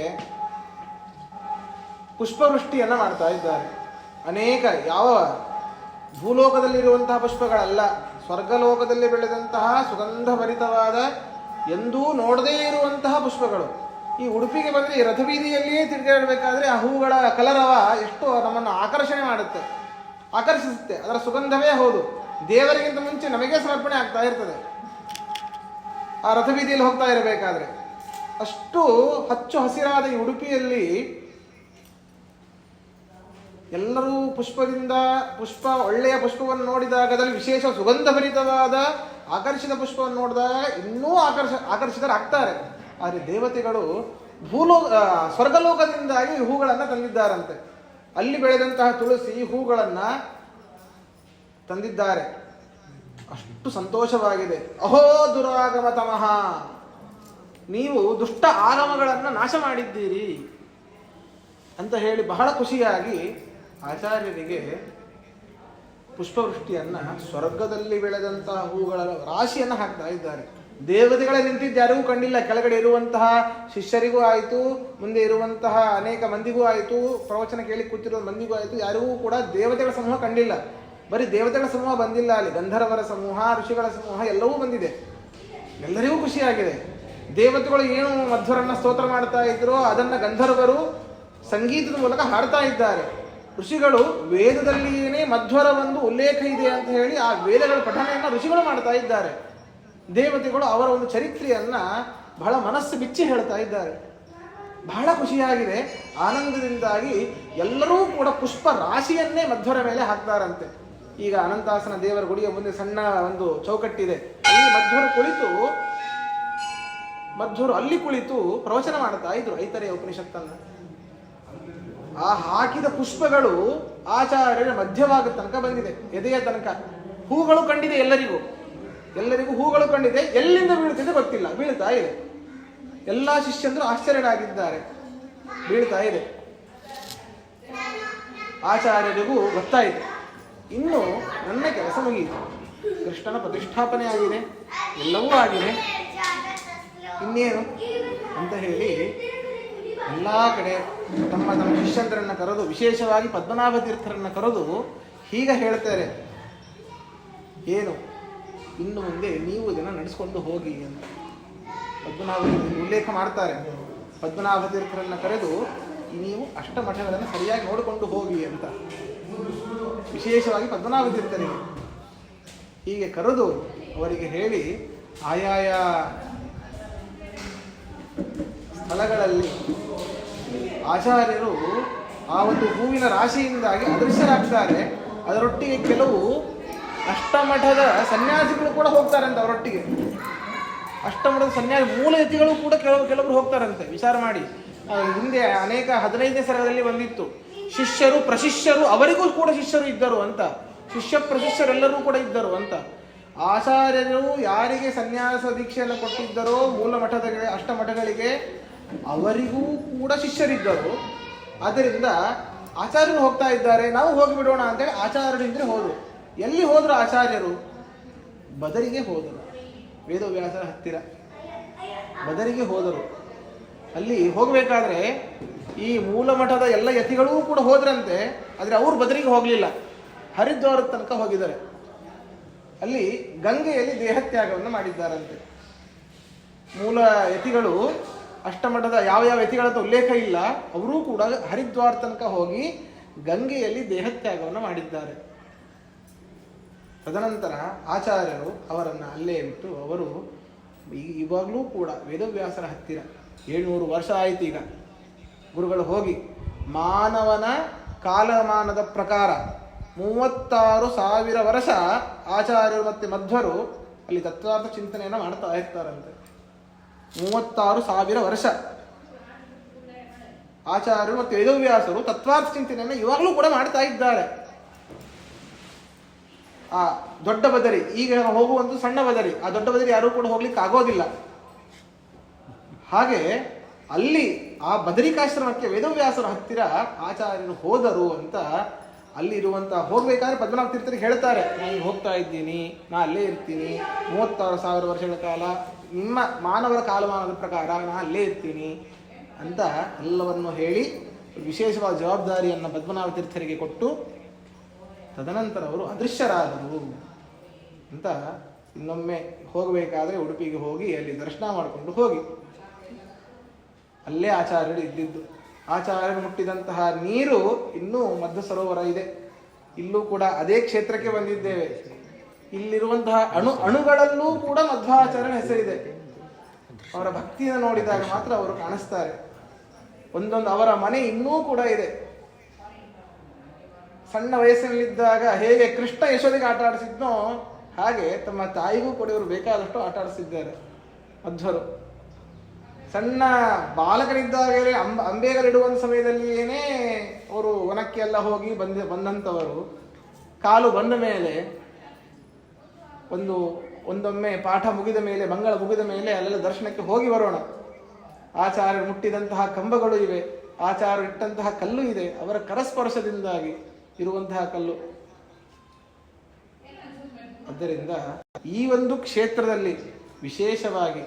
ಪುಷ್ಪವೃಷ್ಟಿಯನ್ನು ಮಾಡ್ತಾ ಇದ್ದಾರೆ. ಅನೇಕ ಯಾವ ಭೂಲೋಕದಲ್ಲಿರುವಂತಹ ಪುಷ್ಪಗಳಲ್ಲ, ಸ್ವರ್ಗಲೋಕದಲ್ಲಿ ಬೆಳೆದಂತಹ ಸುಗಂಧಭರಿತವಾದ ಎಂದೂ ನೋಡದೇ ಇರುವಂತಹ ಪುಷ್ಪಗಳು. ಈ ಉಡುಪಿಗೆ ಬಂದರೆ ಈ ರಥಬೀದಿಯಲ್ಲಿಯೇ ತಿರುಗಾಡಬೇಕಾದ್ರೆ ಆ ಹೂಗಳ ಕಲರವ ಎಷ್ಟು ನಮ್ಮನ್ನು ಆಕರ್ಷಣೆ ಮಾಡುತ್ತೆ, ಆಕರ್ಷಿಸುತ್ತೆ. ಅದರ ಸುಗಂಧವೇ ಹೌದು. ದೇವರಿಗಿಂತ ಮುಂಚೆ ನಮಗೆ ಸಮರ್ಪಣೆ ಆಗ್ತಾ ಇರ್ತದೆ ಆ ರಥಬೀದಿಯಲ್ಲಿ ಹೋಗ್ತಾ ಇರಬೇಕಾದ್ರೆ. ಅಷ್ಟು ಹಚ್ಚು ಹಸಿರಾದ ಈ ಉಡುಪಿಯಲ್ಲಿ ಎಲ್ಲರೂ ಒಳ್ಳೆಯ ಪುಷ್ಪವನ್ನು ನೋಡಿದಾಗ, ಅದರಲ್ಲಿ ವಿಶೇಷ ಸುಗಂಧಭರಿತವಾದ ಆಕರ್ಷಿತ ಪುಷ್ಪವನ್ನು ನೋಡಿದಾಗ ಇನ್ನೂ ಆಕರ್ಷಿತರಾಗ್ತಾರೆ. ಆದರೆ ದೇವತೆಗಳು ಸ್ವರ್ಗಲೋಕದಿಂದಾಗಿ ಹೂಗಳನ್ನು ತಂದಿದ್ದಾರಂತೆ. ಅಲ್ಲಿ ಬೆಳೆದಂತಹ ತುಳಸಿ ಹೂಗಳನ್ನು ತಂದಿದ್ದಾರೆ. ಅಷ್ಟು ಸಂತೋಷವಾಗಿದೆ. ಅಹೋ ದುರಾಗಮ ತಮಃ, ನೀವು ದುಷ್ಟ ಆಗಮಗಳನ್ನು ನಾಶ ಮಾಡಿದ್ದೀರಿ ಅಂತ ಹೇಳಿ ಬಹಳ ಖುಷಿಯಾಗಿ ಆಚಾರ್ಯರಿಗೆ ಪುಷ್ಪವೃಷ್ಟಿಯನ್ನು ಸ್ವರ್ಗದಲ್ಲಿ ಬೆಳೆದಂತಹ ಹೂಗಳ ರಾಶಿಯನ್ನು ಹಾಕ್ತಾ ಇದ್ದಾರೆ. ದೇವತೆಗಳೇ ನಿಂತಿದ್ದು ಯಾರಿಗೂ ಕಂಡಿಲ್ಲ. ಕೆಳಗಡೆ ಇರುವಂತಹ ಶಿಷ್ಯರಿಗೂ ಆಯಿತು, ಮುಂದೆ ಇರುವಂತಹ ಅನೇಕ ಮಂದಿಗೂ ಆಯಿತು, ಪ್ರವಚನ ಕೇಳಿ ಕೂತಿರೋ ಮಂದಿಗೂ ಆಯಿತು, ಯಾರಿಗೂ ಕೂಡ ದೇವತೆಗಳ ಸಮೂಹ ಕಂಡಿಲ್ಲ. ಬರೀ ದೇವತೆಗಳ ಸಮೂಹ ಬಂದಿಲ್ಲ, ಅಲ್ಲಿ ಗಂಧರ್ವರ ಸಮೂಹ, ಋಷಿಗಳ ಸಮೂಹ ಎಲ್ಲವೂ ಬಂದಿದೆ. ಎಲ್ಲರಿಗೂ ಖುಷಿಯಾಗಿದೆ. ದೇವತೆಗಳು ಏನು ಮಧ್ವರನ್ನ ಸ್ತೋತ್ರ ಮಾಡ್ತಾ ಇದ್ರು ಅದನ್ನು ಗಂಧರ್ವರು ಸಂಗೀತದ ಮೂಲಕ ಹಾಡ್ತಾ ಇದ್ದಾರೆ. ಋಷಿಗಳು ವೇದದಲ್ಲಿಯೇ ಮಧ್ವರ ಒಂದು ಉಲ್ಲೇಖ ಇದೆ ಅಂತ ಹೇಳಿ ಆ ವೇದಗಳ ಪಠಣೆಯನ್ನು ಋಷಿಗಳು ಮಾಡ್ತಾ ಇದ್ದಾರೆ. ದೇವತೆಗಳು ಅವರ ಒಂದು ಚರಿತ್ರೆಯನ್ನ ಬಹಳ ಮನಸ್ಸು ಬಿಚ್ಚಿ ಹೇಳ್ತಾ ಇದ್ದಾರೆ. ಬಹಳ ಖುಷಿಯಾಗಿದೆ. ಆನಂದದಿಂದಾಗಿ ಎಲ್ಲರೂ ಕೂಡ ಪುಷ್ಪ ರಾಶಿಯನ್ನೇ ಮಧ್ವರ ಮೇಲೆ ಹಾಕ್ತಾರಂತೆ. ಈಗ ಅನಂತಾಸನ ದೇವರ ಗುಡಿಯ ಮುಂದೆ ಸಣ್ಣ ಒಂದು ಚೌಕಟ್ಟಿದೆ. ಅಲ್ಲಿ ಮಧ್ವರು ಅಲ್ಲಿ ಕುಳಿತು ಪ್ರವಚನ ಮಾಡ್ತಾ ಇದ್ರು ಐತರೆಯ ಉಪನಿಷತ್ತನ್ನು. ಆ ಹಾಕಿದ ಪುಷ್ಪಗಳು ಆಚಾರ್ಯರ ಮಧ್ಯಭಾಗ ತನಕ ಬಂದಿದೆ, ಎದೆಯ ತನಕ. ಹೂಗಳು ಕಂಡಿದೆ, ಎಲ್ಲರಿಗೂ ಹೂಗಳು ಕಂಡಿದೆ. ಎಲ್ಲಿಂದ ಬೀಳ್ತಿದೆ ಗೊತ್ತಿಲ್ಲ, ಬೀಳ್ತಾ ಇದೆ. ಎಲ್ಲ ಶಿಷ್ಯಂದರು ಆಶ್ಚರ್ಯರಾಗಿದ್ದಾರೆ. ಬೀಳ್ತಾ ಇದೆ. ಆಚಾರ್ಯರಿಗೂ ಗೊತ್ತಾಯಿತು, ಇನ್ನು ನನ್ನ ಕೆಲಸ ಮುಗಿಯಿತು. ಕೃಷ್ಣನ ಪ್ರತಿಷ್ಠಾಪನೆ ಆಗಿದೆ, ಎಲ್ಲವೂ ಆಗಿದೆ, ಇನ್ನೇನು ಅಂತ ಹೇಳಿ ಎಲ್ಲ ಕಡೆ ತಮ್ಮ ಶಿಷ್ಯಂತರನ್ನು ಕರೆದು, ವಿಶೇಷವಾಗಿ ಪದ್ಮನಾಭ ತೀರ್ಥರನ್ನು ಕರೆದು ಹೀಗೆ ಹೇಳ್ತಾರೆ, ಏನು ಇನ್ನು ಮುಂದೆ ನೀವು ಇದನ್ನು ನಡೆಸ್ಕೊಂಡು ಹೋಗಿ ಅಂತ ಪದ್ಮನಾಭ ಉಲ್ಲೇಖ ಮಾಡ್ತಾರೆ. ಪದ್ಮನಾಭ ತೀರ್ಥರನ್ನು ಕರೆದು ನೀವು ಅಷ್ಟಮಠಗಳನ್ನು ಸರಿಯಾಗಿ ನೋಡಿಕೊಂಡು ಹೋಗಿ ಅಂತ ವಿಶೇಷವಾಗಿ ಪದ್ಮನಾಭ ತೀರ್ಥರಿಗೆ ಹೀಗೆ ಕರೆದು ಅವರಿಗೆ ಹೇಳಿ, ಆಯಾಯ ಸ್ಥಳಗಳಲ್ಲಿ ಆಚಾರ್ಯರು ಆ ಒಂದು ಹೂವಿನ ರಾಶಿಯಿಂದಾಗಿ ಅದೃಶ್ಯರಾಗ್ತಾರೆ. ಅದರೊಟ್ಟಿಗೆ ಕೆಲವು ಅಷ್ಟಮಠದ ಸನ್ಯಾಸಿಗಳು ಕೂಡ ಹೋಗ್ತಾರಂತೆ ಅವರೊಟ್ಟಿಗೆ. ಅಷ್ಟಮಠದ ಮೂಲ ಯತಿಗಳು ಕೂಡ ಕೆಲವರು ಹೋಗ್ತಾರಂತೆ. ವಿಚಾರ ಮಾಡಿ, ಹಿಂದೆ ಅನೇಕ 15ನೇ ಸರ್ಗದಲ್ಲಿ ಬಂದಿತ್ತು, ಶಿಷ್ಯರು ಪ್ರಶಿಷ್ಯರು, ಅವರಿಗೂ ಕೂಡ ಶಿಷ್ಯರು ಇದ್ದರು ಅಂತ. ಶಿಷ್ಯ ಪ್ರಶಿಷ್ಯರೆಲ್ಲರೂ ಕೂಡ ಇದ್ದರು ಅಂತ. ಆಚಾರ್ಯರು ಯಾರಿಗೆ ಸನ್ಯಾಸ ದೀಕ್ಷೆಯನ್ನು ಕೊಟ್ಟಿದ್ದರೋ ಮೂಲ ಮಠದ ಅಷ್ಟಮಠಗಳಿಗೆ, ಅವರಿಗೂ ಕೂಡ ಶಿಷ್ಯರಿದ್ದರು. ಆದ್ದರಿಂದ ಆಚಾರ್ಯರು ಹೋಗ್ತಾ ಇದ್ದಾರೆ, ನಾವು ಹೋಗಿಬಿಡೋಣ ಅಂತೇಳಿ ಆಚಾರ್ಯರಿಂದಲೇ ಹೋದರು. ಎಲ್ಲಿ ಹೋದರು ಆಚಾರ್ಯರು? ಬದರಿಗೆ ಹೋದರು. ವೇದವ್ಯಾಸರ ಹತ್ತಿರ ಬದರಿಗೆ ಹೋದರು. ಅಲ್ಲಿ ಹೋಗಬೇಕಾದ್ರೆ ಈ ಮೂಲ ಮಠದ ಎಲ್ಲ ಯತಿಗಳೂ ಕೂಡ ಹೋದ್ರಂತೆ. ಆದರೆ ಅವರು ಬದರಿಗೆ ಹೋಗಲಿಲ್ಲ, ಹರಿದ್ವಾರದ ತನಕ ಹೋಗಿದ್ದಾರೆ. ಅಲ್ಲಿ ಗಂಗೆಯಲ್ಲಿ ದೇಹತ್ಯಾಗವನ್ನು ಮಾಡಿದ್ದಾರಂತೆ. ಮೂಲ ಯತಿಗಳು ಅಷ್ಟಮಠದ ಯಾವ ಯತಿಗಳಂತ ಉಲ್ಲೇಖ ಇಲ್ಲ, ಅವರೂ ಕೂಡ ಹರಿದ್ವಾರ ತನಕ ಹೋಗಿ ಗಂಗೆಯಲ್ಲಿ ದೇಹತ್ಯಾಗವನ್ನು ಮಾಡಿದ್ದಾರೆ. ತದನಂತರ ಆಚಾರ್ಯರು ಅವರನ್ನು ಅಲ್ಲೇ ಬಿಟ್ಟು ಅವರು ಇವಾಗಲೂ ಕೂಡ ವೇದವ್ಯಾಸರ ಹತ್ತಿರ 700 ವರ್ಷ ಆಯಿತು ಈಗ ಗುರುಗಳು ಹೋಗಿ ಮಾನವನ ಕಾಲಮಾನದ ಪ್ರಕಾರ 36,000 ವರ್ಷ ಆಚಾರ್ಯರು ಮತ್ತು ಮಧ್ವರು ಅಲ್ಲಿ ತತ್ವಾರ್ಥ ಚಿಂತನೆಯನ್ನು ಮಾಡ್ತಾ ಇರ್ತಾರಂತೆ. 36,000 ವರ್ಷ ಆಚಾರ್ಯರು ಮತ್ತು ವೇದವ್ಯಾಸರು ತತ್ವಾರ್ಥ ಚಿಂತನೆಯನ್ನು ಇವಾಗಲೂ ಕೂಡ ಮಾಡ್ತಾ ಇದ್ದಾರೆ. ಆ ದೊಡ್ಡ ಬದರಿ, ಈಗ ಹೋಗುವಂತ ಸಣ್ಣ ಬದರಿ, ಆ ದೊಡ್ಡ ಬದರಿ ಯಾರೂ ಕೂಡ ಹೋಗ್ಲಿಕ್ಕೆ ಆಗೋದಿಲ್ಲ. ಹಾಗೆ ಅಲ್ಲಿ ಆ ಬದರಿಕಾಶ್ರಮಕ್ಕೆ ವೇದವ್ಯಾಸರ ಹತ್ತಿರ ಆಚಾರ್ಯರು ಹೋದರು ಅಂತ ಅಲ್ಲಿರುವಂತಹ ಹೋಗ್ಬೇಕಾದ್ರೆ ಪದ್ಮನಾಭ ತೀರ್ಥರಿಗೆ ಹೇಳ್ತಾರೆ, ನಾನು ಹೋಗ್ತಾ ಇದ್ದೀನಿ, ನಾ ಅಲ್ಲೇ ಇರ್ತೀನಿ, 36,000 ವರ್ಷಗಳ ಕಾಲ ನಿಮ್ಮ ಮಾನವರ ಕಾಲಮಾನದ ಪ್ರಕಾರ ನಾ ಅಲ್ಲೇ ಇರ್ತೀನಿ ಅಂತ ಎಲ್ಲವನ್ನು ಹೇಳಿ ವಿಶೇಷವಾದ ಜವಾಬ್ದಾರಿಯನ್ನು ಪದ್ಮನಾಭ ತೀರ್ಥರಿಗೆ ಕೊಟ್ಟು ತದನಂತರ ಅವರು ಅದೃಶ್ಯರಾದರು ಅಂತ. ಇನ್ನೊಮ್ಮೆ ಹೋಗಬೇಕಾದ್ರೆ ಉಡುಪಿಗೆ ಹೋಗಿ ಅಲ್ಲಿ ದರ್ಶನ ಮಾಡಿಕೊಂಡು ಹೋಗಿ. ಅಲ್ಲೇ ಆಚಾರ್ಯರು ಇದ್ದಿದ್ದು. ಆಚಾರ್ಯರು ಮುಟ್ಟಿದಂತಹ ನೀರು ಇನ್ನೂ ಮಧ್ವ ಸರೋವರ ಇದೆ. ಇಲ್ಲೂ ಕೂಡ ಅದೇ ಕ್ಷೇತ್ರಕ್ಕೆ ಬಂದಿದ್ದೇವೆ. ಇಲ್ಲಿರುವಂತಹ ಅಣುಗಳಲ್ಲೂ ಕೂಡ ಮಧ್ವಾಚಾರ್ಯರ ಹೆಸರಿದೆ. ಅವರ ಭಕ್ತಿಯನ್ನು ನೋಡಿದಾಗ ಮಾತ್ರ ಅವರು ಕಾಣಿಸ್ತಾರೆ. ಒಂದೊಂದು ಅವರ ಮನೆ ಇನ್ನೂ ಕೂಡ ಇದೆ. ಸಣ್ಣ ವಯಸ್ಸಿನಲ್ಲಿದ್ದಾಗ ಹೇಗೆ ಕೃಷ್ಣ ಯಶೋದೆಗೆ ಆಟ ಆಡಿಸಿದ್ನೋ ಹಾಗೆ ತಮ್ಮ ತಾಯಿಗೂ ಕೂಡ ಇವರು ಬೇಕಾದಷ್ಟು ಆಟ ಆಡಿಸಿದ್ದಾರೆ ಮಧ್ವರು. ಸಣ್ಣ ಬಾಲಕನಿದ್ದಾಗಲೇ ಅಂಬೆಗಳಿಡುವಂಥ ಸಮಯದಲ್ಲಿಯೇ ಅವರು ವನಕ್ಕೆ ಎಲ್ಲ ಹೋಗಿ ಬಂದಂಥವರು. ಕಾಲು ಬಂದ ಮೇಲೆ ಒಂದೊಮ್ಮೆ ಪಾಠ ಮುಗಿದ ಮೇಲೆ, ಮಂಗಳ ಮುಗಿದ ಮೇಲೆ ಅಲ್ಲೆಲ್ಲ ದರ್ಶನಕ್ಕೆ ಹೋಗಿ ಬರೋಣ. ಆಚಾರ್ಯರು ಮುಟ್ಟಿದಂತಹ ಕಂಬಗಳು ಇವೆ, ಆಚಾರ್ಯರು ಇಟ್ಟಂತಹ ಕಲ್ಲು ಇದೆ, ಅವರ ಕರಸ್ಪರ್ಶದಿಂದಾಗಿ ಇರುವಂತಹ ಕಲ್ಲು. ಆದ್ದರಿಂದ ಈ ಒಂದು ಕ್ಷೇತ್ರದಲ್ಲಿ ವಿಶೇಷವಾಗಿ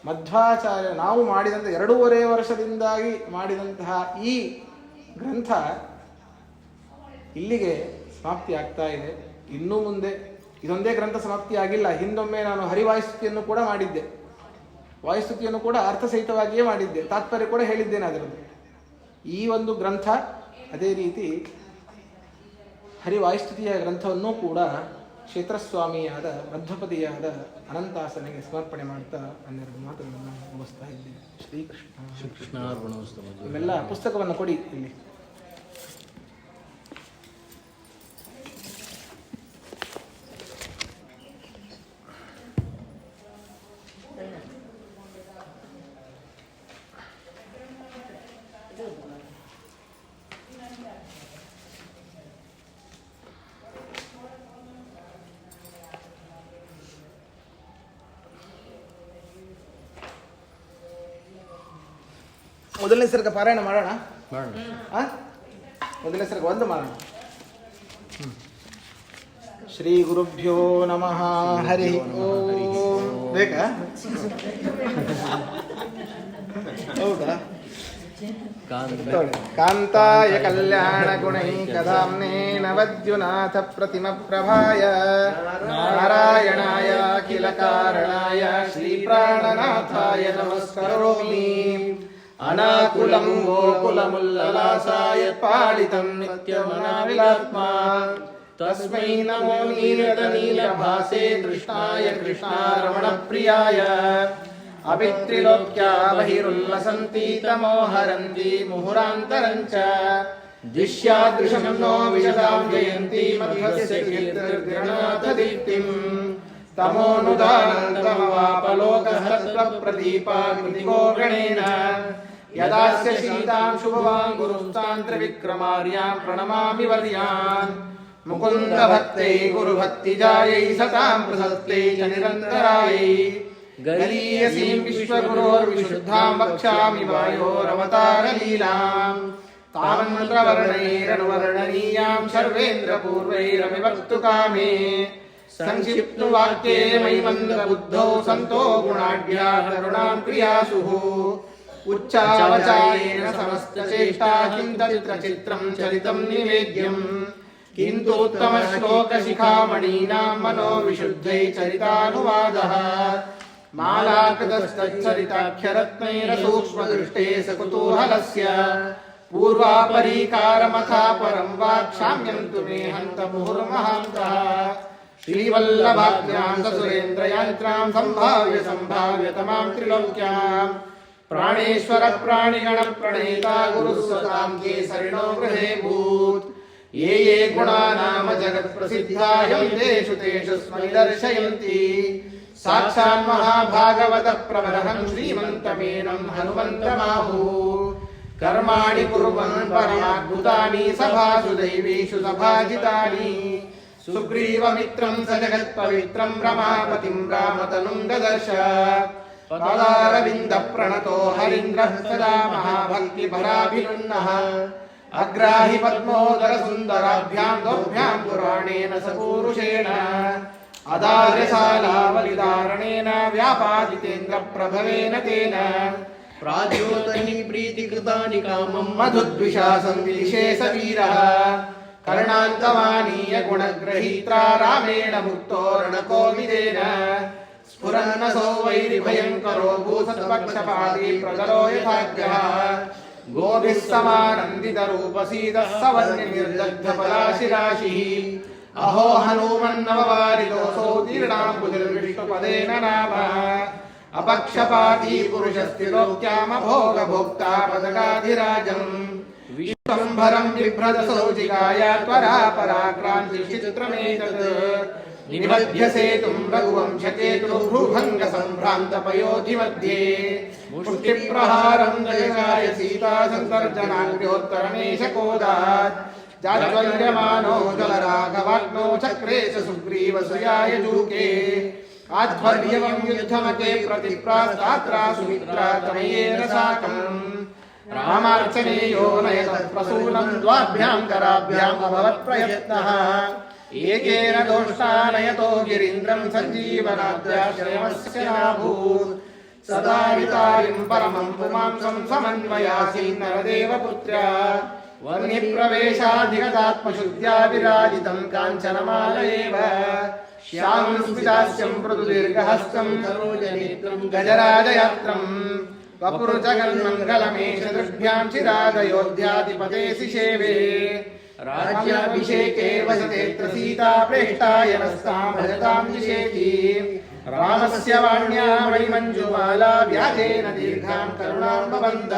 ಮಧ್ವಾಚಾರ್ಯ ನಾವು ಮಾಡಿದಂಥ 2.5 ವರ್ಷದಿಂದಾಗಿ ಮಾಡಿದಂತಹ ಈ ಗ್ರಂಥ ಇಲ್ಲಿಗೆ ಸಮಾಪ್ತಿ ಆಗ್ತಾ ಇದೆ. ಇನ್ನೂ ಮುಂದೆ ಇದೊಂದೇ ಗ್ರಂಥ ಸಮಾಪ್ತಿ ಆಗಿಲ್ಲ. ಹಿಂದೊಮ್ಮೆ ನಾನು ಹರಿವಾಯುಸ್ತುತಿಯನ್ನು ಕೂಡ ಮಾಡಿದ್ದೆ. ವಾಯುಸ್ತುತಿಯನ್ನು ಕೂಡ ಅರ್ಥಸಹಿತವಾಗಿಯೇ ಮಾಡಿದ್ದೆ, ತಾತ್ಪರ್ಯ ಕೂಡ ಹೇಳಿದ್ದೇನೆ ಅದರದ್ದು. ಈ ಒಂದು ಗ್ರಂಥ ಅದೇ ರೀತಿ ಹರಿವಾಯುಸ್ತುತಿಯ ಗ್ರಂಥವನ್ನು ಕೂಡ ಕ್ಷೇತ್ರಸ್ವಾಮಿಯಾದ ಮಧ್ವಪದಿಯಾದ ಅನಂತಾಸನಿಗೆ ಸಮರ್ಪಣೆ ಮಾಡ್ತಾ 12 ಮಾತುಗಳನ್ನು ಮುಗಿಸ್ತಾ ಇದ್ದೇನೆ. ಶ್ರೀಕೃಷ್ಣ ನಿಮ್ಮೆಲ್ಲ ಪುಸ್ತಕವನ್ನು ಕೊಡಿ ಇಲ್ಲಿ. ಮೊದಲನೇ ಸರ್ಗ ಪಾರಾಯಣ ಮಾಡೋಣ. ಮೊದಲನೇ ಸರ್ಗ ಒಂದು ಮಾಡೋಣ. ಶ್ರೀ ಗುರುಭ್ಯೋ ನಮಃ. ಹರಿ ಓಂ. ಬೇಕಾ? ಹೌದಾ? ಕಾಂತಾಯ ಕಲ್ಯಾಣ ಗುಣೈಕಧಾಮ್ನೇ ನವದ್ಯುನಾಥ ಪ್ರತಿಮ ಪ್ರಭಾಯ ನಾರಾಯಣಾಯ ಅಖಿಲ ಕಾರಣಾಯ ಶ್ರೀ ಪ್ರಾಣನಾಥಾಯ ನಮಸ್ಕರೋಮಿ. ಅನಾಕುಲಂ ಗೋಕುಲಮುಲ್ಲಲಾಸಾಯ ಪಾಲಿತಂ ನಿತ್ಯಮನಾವಿಲಾತ್ಮಾ ತಸ್ಮೈ ನಮೋ ನೀಲಭಾಸೆ ಕೃಷ್ಣಾಯ ಕೃಷ್ಣಾರಮಣ ಪ್ರಿಯಾಯ. ಅಪಿತ್ರಿಲೋಕ್ಯಾ ಬಹಿರುಲ್ಲಸಂತಿ ತಮೋಹರಂತಿ ಮುಹುರಾಂತರಂಚ ದಿಶ್ಯಾದೃಶಂ ನೋ ವಿಶದಾಂ ಜಯಂತಿ ಮಧ್ವಸ್ಯ ಕೀರ್ತಿರ್ಗಣನಾಥ ದೀಪ್ತಿಂ. ತಮೋನುದಾನಂದಮವಾಪಲೋಕಹಸ್ತ ಪ್ರದೀಪಾ ಕೃತಿಕೋ ಗಣೇನ ಯದಾಸ್ಯ ಶೀತಾಂ ಶುಭವಾನ್ ಗುರುಸ್ತಾಂತ್ರ ವಿಕ್ರಮಾರ್ಯಾಂ ಪ್ರಣಮಾಮಿ ವರ್ಯಾನ್. ಮುಕುಂದ ಭಕ್ತೈ ಗುರುಭಕ್ತಿ ಜಾಯೈ ಸತಾಂ ಪ್ರಸತ್ತೈ ಚ ನಿರಂತರಾಯೈ. ಗರೀಯಸೀಂ ವಿಶ್ವಗುರೋರ್ವಿಶುದ್ಧಾಂ ವಕ್ಷ್ಯಾಮಿ ವಾಯೋರವತಾರ ಲೀಲಾಂ. ತಾಮಂತ್ರವರ್ಣೈರನುವರ್ಣನೀಯಾಂ ಸರ್ವೇಂದ್ರ ಪೂರ್ವೈರವಿವಕ್ತು ಕಾಮೇ. ಸಂಕ್ಷಿಪ್ತು ವಾಕ್ಯೇ ಮಯಿ ಮಂದ ಬುದ್ಧೌ ಸಂತೋ ಗುಣಾಢ್ಯಾ ಕರುಣಾಂ ಕ್ರಿಯಾಸುಃ. ಉಚ್ಚಾವಚಾರೇಣ ಸಮಸ್ತ ಚೇಷ್ಟಾ ಕಿಂತತ್ರ ಚಿತ್ರಂ ಚರಿತಂ ನಿವೇದ್ಯಂ. ಕಿಂತೋತ್ತಮ ಶ್ಲೋಕ ಶಿಖಾಮಣೀನಾಂ ಮನೋ ವಿಶುದ್ಧೈ ಚರಿತಾನುವಾದಃ. ಮಾಲಾಕೃತಶ್ಚರಿತಾಖ್ಯರತ್ನೈರ ಸೂಕ್ಷ್ಮ ದೃಷ್ಟೇ ಸಕುತೂಹಲಸ್ಯ. ಪೂರ್ವಾಪರೀಕಾರಮಥಾ ಪರಂ ವಾಕ್ಷಾಮ್ಯಂತು ಮೇ ಹಂತ ಮುಹುರ್ಮಹಾಂತಃ. ಶ್ರೀವಲ್ಲಭಾಜ್ಞಾಂ ಸುರೇಂದ್ರಯಾಂತ್ರಾಂ ಸಂಭಾವ್ಯ ಸಂಭಾವ್ಯ ತಮಾಂ ತ್ರಿಲೋಕ್ಯಾಂ. प्राणेश्वर प्राणिगण प्रणेता गुरुस्वतां केसरिणो गृहे भूत् ये ये गुणा नाम जगत् प्रसिद्धायं तेषु तेषु स्मै दर्शयन्ति साक्षान् महाभागवत प्रवरहं श्रीमन्तमेनं हनुमन्तमाहुः कर्माणि कुर्वन् परमाद्भुतानि सभासु दैवीषु सभाजितानि सुग्रीवमित्रं स जगत्पवित्रं रमापतिं रामतनुं ददर्श पदारविन्द प्रणतो हरीन्द्रः सदा महाभक्तिपराभिनुन्नः अग्राहि पद्मोदर सुन्दराभ्यां द्वभ्यां पुराणेन स पूरुषेण अदार्यशालावलिदारणेन व्यापादितेन्द्र प्रभवेन तेन प्राज्योतनि प्रीतिकृतानि कामं मधुद्विषासं विशेष वीरः कर्णान्तमानीय गुणग्रहीत्रा रामेण मुक्तो रणकोविदेन स्फुरन्नसौ वैरिभयङ्करो भूसत्पक्षपाती प्रदरो यथाग्रः गोभिः समानन्दितरूपसीदः सवन्यनिर्दग्धपलाशिराशिः अहो हनूमन्नववारिदोऽसौ तीर्णाम्बुधिर्विष्णुपदेन नाम अपक्षपाती पुरुषस्थिरोक्यामभोगभोक्ता पदकाधिराजम् विश्वम्भरं बिभ्रदसौजिकाय त्वरा पराक्रान्तिचित्रमेतत् निबध्य सेतुं रघुवंशकेतुर्भ्रूभङ्गसम्भ्रान्तपयोधि मध्ये मुष्टिप्रहारं जयकाय सीता सन्तर्जनाग्र्योत्तरमेशकोदात् जाज्वल्यमानो जलराघवाग्नौ चक्रे च सुग्रीवसुयाय जूके आध्वर्यवं युद्धमते प्रतिप्रास्तात्रा सुमित्रा तनयेन साकम् रामार्चनेयो नयतः प्रसूनं द्वाभ्यां कराभ्याम् अभवत् प्रयत्नः एकेन दोष्टानयतो गिरीन्द्रं सञ्जीवनाद्याश्रयमस्य नाभूत् सदा वितारिं परमं पुमांसं समन्वयासीन् नरदेवपुत्र्या वह्निप्रवेशाधिगतात्मशुद्ध्या विराजितं काञ्चनमालयेव श्यामं स्मितास्यं मृदुदीर्घहस्तं सरोजनेत्रं गजराजयात्रम् वपुर्जगन्मङ्गलमेष दृग्भ्यां चिरादयोध्याधिपते शिशेवे राज्याभिषेके वसतेऽत्र सीता प्रेष्टायनस्तां भजतां दिशेति रामस्य वाण्या मणिमञ्जुमाला व्याजेन दीर्घां करुणां बबन्ध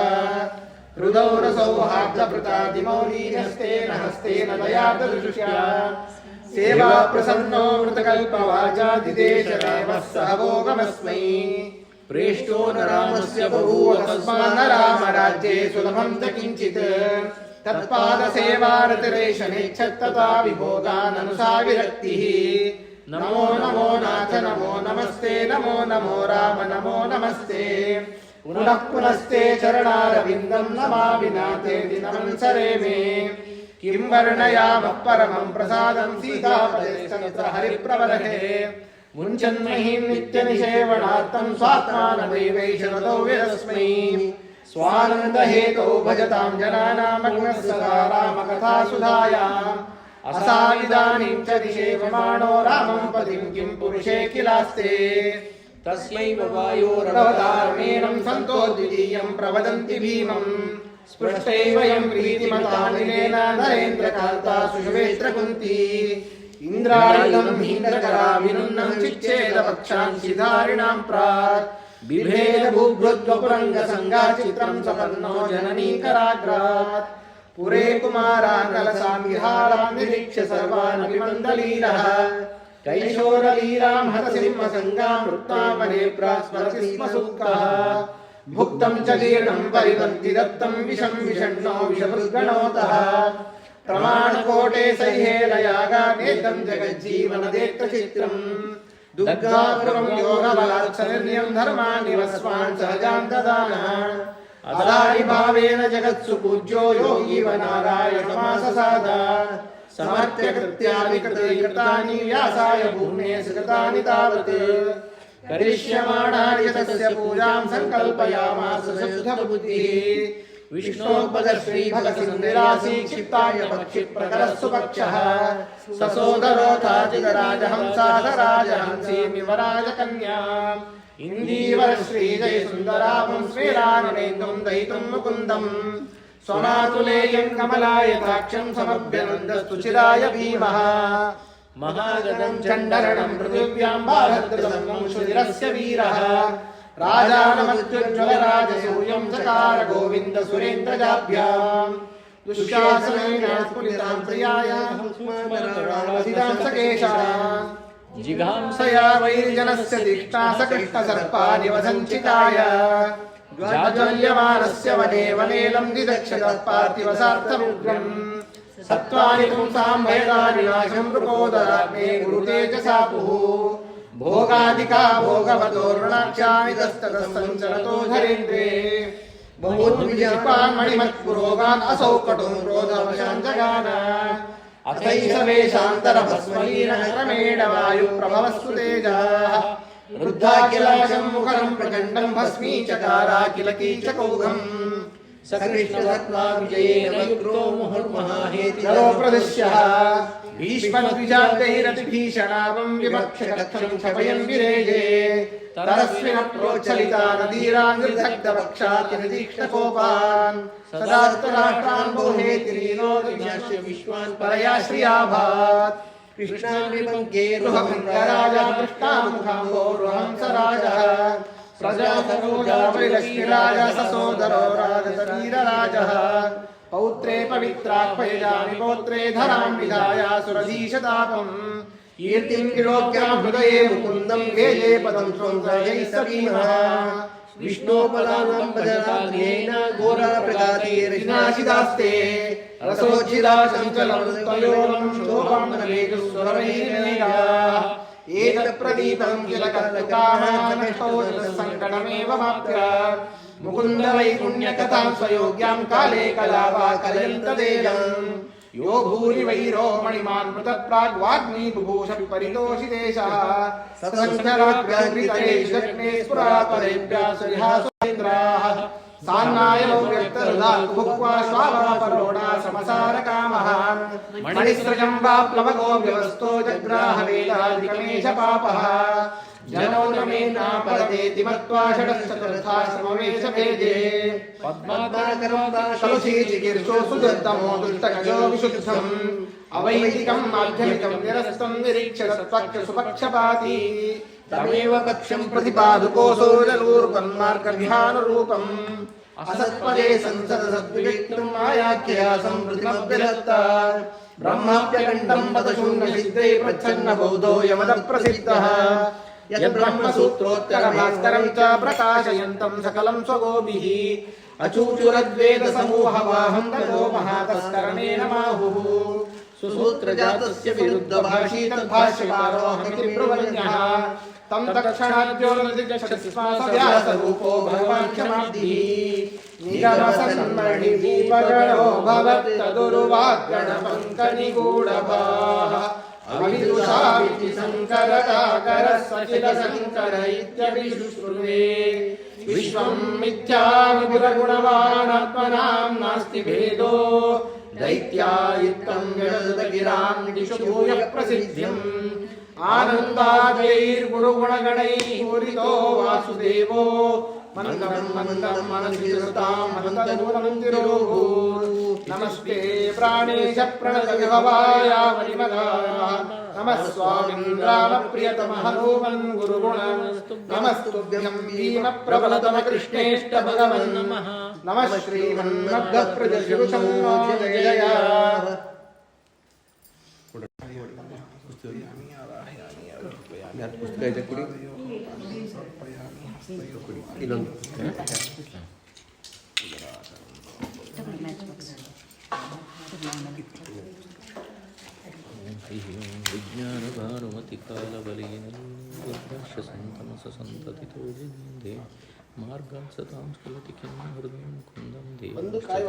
हृदौ रसौहार्दभृतादिमौलीन्यस्तेन हस्तेन दया ददृशुष्या सेवा प्रसन्नो मृतकल्पवाचादिदेशदेवः सह भोगमस्मै प्रेष्टो न रामस्य बभूव तस्मान्न रामराज्ये सुलभं च किञ्चित् तत्पादसेवारतिरेशनेच्छत्तता विभोगाननुसा विरक्तिः नमो नमो नाथ नमो नमस्ते नमो नमो राम नमो नमस्ते पुनः पुनस्ते चरणारविन्दं नमामि नाथेति नमन्सरे मे किं वर्णयामः परमं प्रसादं सीतापतेस्तत्र हरिप्रवरहे मुञ्चन्महीं नित्यनिषेवणार्थं स्वात्मानदैवैषणतो विरस्मै स्वानन्दहेतो भजतां जनानामग्नः सदा रामकथासुधायाम् असाविदानीं च निषेवमाणो रामं पतिं किं पुरुषे किलास्ते तस्मैव वायोरवतारमेनं अवतारमेनं सन्तो द्वितीयं प्रवदन्ति भीमम् स्पृष्टैवयं प्रीतिमतानिलेन नरेन्द्रकान्ता सुषवेष्ट्रकुन्ती इन्द्राणितं हीन्द्रकराभिनुन्नं चिच्छेदपक्षान् सिधारिणां प्राक् बिभेद भूभृद्वपुरङ्गसङ्गाचित्रं सपन्नो जननीकराग्रात् पुरे कुमारान् कलसान् विहारान् निरीक्ष्य सर्वान् अभिमन्दलीलः कैशोरलीलां हतसिंहसङ्गां वृत्तावने प्रास्मरति स्म सुःखः भुक्तं च जीर्णं परिवर्ति दत्तं विषं विषण्णो विषभृद्गणोतः प्रमाणकोटे सह्येलयागानेतं जगज्जीवनदेक्तचित्रम् दुर्गापुरं योगबलात्सनिर्यं धर्मानिवस्वान् सहजां ददानः अदारिभावेन जगत्सु पूज्यो योगीव नारायणमाससाद समर्प्य कृत्यानि कृतानि व्यासाय भूमे सुकृतानि तावत् करिष्यमाणानि तस्य पूजां संकल्पयामास शुद्धबुद्धिः विष्णोपदश्रीभगसिन्दिरासी क्षिप्ताय पक्षिप्रकरस्सु पक्षः ससोदरोथाजितराजहंसाधराजहंसीमिव राजकन्या इन्दीवरश्रीजयसुन्दराभं श्रीराननेन्दुं दयितुं मुकुन्दम् स्वमातुलेयं कमलायताक्षं समभ्यनन्दस्तु चिराय भीमः महागणं चण्डरणं पृथिव्यां बालद्रतं वंशुधिरस्य वीरः राजानमत्युज्ज्वलराजसूयं चकार गोविन्द सुरेन्द्रजाभ्याम् दुःशासनेन स्फुलितां प्रियायां स्मरणावधितां सकेशाम् जिघांसया वैर्जनस्य दीक्षा सकृष्णसर्पादिवसञ्चिताय ज्वाज्वल्यमानस्य वने वनेलं दिदक्षतः पार्थिवसार्थमुग्रम् सत्त्वानि पुंसां भयदानि नाशं नृपोदराग्ने गुरुतेजसा पुः भोगादिका भोगवतोर्णाक्षामितस्ततः सञ्चरतो धरेन्द्रे बहुद्विजपान् मणिमत्पुरोगान् असौ कटुं क्रोधवशान् जगान अथैष वेशान्तरभस्मलीनः क्रमेण वायुप्रभवस्तु तेजाः रुद्धाखिलाशं मुखरं प्रचण्डं भस्मीचकाराखिल कीचकौघम् सकृष्णसत्त्वाभिजयेन युक्तो मुहुर्महाहेति नरो प्रदृश्यः भीष्मद्विजात्यैरतिभीषणावं विवक्षकक्षं क्षपयन् विरेजे तरस्विनप्रोच्चलिता नदीराङ्गृधग्धवक्षातिनिदीक्षकोपान् सदास्तराष्ट्रान् बोहेतिरीनो विज्ञास्य विश्वान् परया श्रियाभात् कृष्णाभिमङ्गेरुहमङ्गराजा कृष्णामुखाम्बोरुहंसराजः प्रजातनूजावैलक्ष्मीराजा ससोदरो राजतवीरराजः पौत्रे पवित्राह्वयजामि पौत्रे धरां विधायासुरधीशतापम् कीर्तिं त्रिलोक्यां हृदये मुकुन्दं भेजे पदं त्वं जयैः सखीमः विष्णोपलानं भजराग्नेन घोरप्रघातेर्विनाशितास्ते रसोज्झिता चञ्चलमृतयोगं शोभामनवेगुस्वरवैर्मेघाः एतत्प्रदीपं किल कर्तुकाः सङ्कटमेव माप्य मुकुन्दवैपुण्यकथां स्वयोग्यां काले कलावा कलयन्तदेयम् यो भूरि वैरो मणिमान् मृतप्राग्वाग्नि बुभूष विपरितोषितेशः सत्सङ्कराग्रहृतये स्फुरापरेभ्यः सुरिहासुरेन्द्राः सान्नायमो व्यक्तहृदात् भुक्त्वा स्वाभापरोढा समसारकामः मणिसृजं वा प्लवगो व्यवस्थो जग्राहवेदाधिकमेष पापः जनो न मे नापरतेति मत्वा षडश्चतुर्थाश्रममेष भेजे पद्माकरं कलुषीचिकीर्षो सुदत्तमो दुष्टगजो विशुद्धम् अवैदिकं माध्यमिकं निरस्तं निरीक्ष्य तत्पक्षसुपक्षपाती तमेव पक्षं प्रतिपादुकोऽसौ जलूर्पन्मार्गध्यानरूपम् असत्पदे संसदसद्विविक्तम् आयाख्यया संवृतिमभ्यदत्ता ब्रह्माप्यकण्डं पदशून्यसिद्धे प्रच्छन्न बौद्धो यमदप्रसिद्धः यद्ब्रह्मसूत्रोत्तरभास्करं च प्रकाशयन्तं सकलं स्वगोभिः अचूचुरद्वेदसमूहवाहं ततो महातस्करणेन माहुः सुसूत्रजातस्य विरुद्धभाषी तद्भाष्यकारोऽहमिति ब्रुवन्यः तं तत्क्षणाद्योनिर्दिशस्मासव्यासरूपो भगवान् क्षमाब्धिः निगमसन्मणिदीपगणो भवत्तदुर्वाग्गणपङ्कनिगूढभाः अविदुषामिति शङ्करकाकरः सचिलशङ्कर इत्यभिशुश्रुवे विश्वं मिथ्या विपुलगुणवाणात्मनां नास्ति भेदो दैत्यायुक्तं व्यदतगिरां दिशो भूयः प्रसिद्धिम् आनन्दाद्यैर्गुरुगुणगणैः पूरितो वासुदेवो मन्दं मन्दं मनसितां मन्दनूनं तिरोभूत् नमस्ते प्राणेश प्रणतविभवाय मणिमदाः नमः स्वामिन्द्रामप्रियतमः नूमन् गुरुगुण नमस्तुभ्यं भीमप्रबलतम कृष्णेष्ट भगवन् नमः श्रीमन्मध्वप्रजशिरुषं जय जय ಪುಸ್ತಕ ಇದೆ ಕೊಡಿ ಇದೊಂದು ವಿಜ್ಞಾನಭಾನುಮತಿ ಕಾಲಬಲಿನಂತಮಸಂತತಿತೋ ಜಿಂದೆ ಮಾರ್ಗಾನ್ ಸತಾಂ ಸ್ಫುರತಿ ಖಿನ್ನ ಹೃದಯಂ ಕುಂದಂ ದೇವಕಾಃ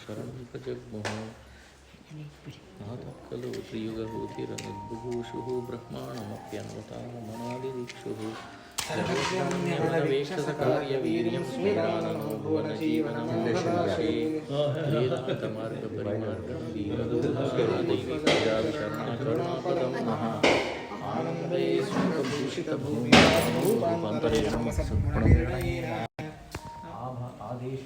ಶರಣಂ ಪ್ರಜಗ್ಮುಃ ಆತಃ ತ್ರಿಯುಗಹೂತಿರನಿರ್ಬುಭೂಷುಃ ಬ್ರಹ್ಮಾಣಮಪ್ಯನ್ವತಾಮನಾದಿದೀಕ್ಷುಃ ವೇಕ್ಷಸಕಾರ್ಯವೀರ್ಯಂ ಸ್ಮರಾನನೋ ಭುವನಜೀವನಂ ದಶೇ ವೇದಾಂತಮಾರ್ಗಪರಿಮಾರ್ಗಂ ಧೀರದುರ್ಗಾದೈವಿಕಯಾವಿಶರಣಕರುಣಾಪದಂ ಮಹಾ ಆನಂದೇ ಸ್ಮೃತಭೂಷಿತಭೂಮಿರೂಪಾಂತರೇಣ ಆದೇಶ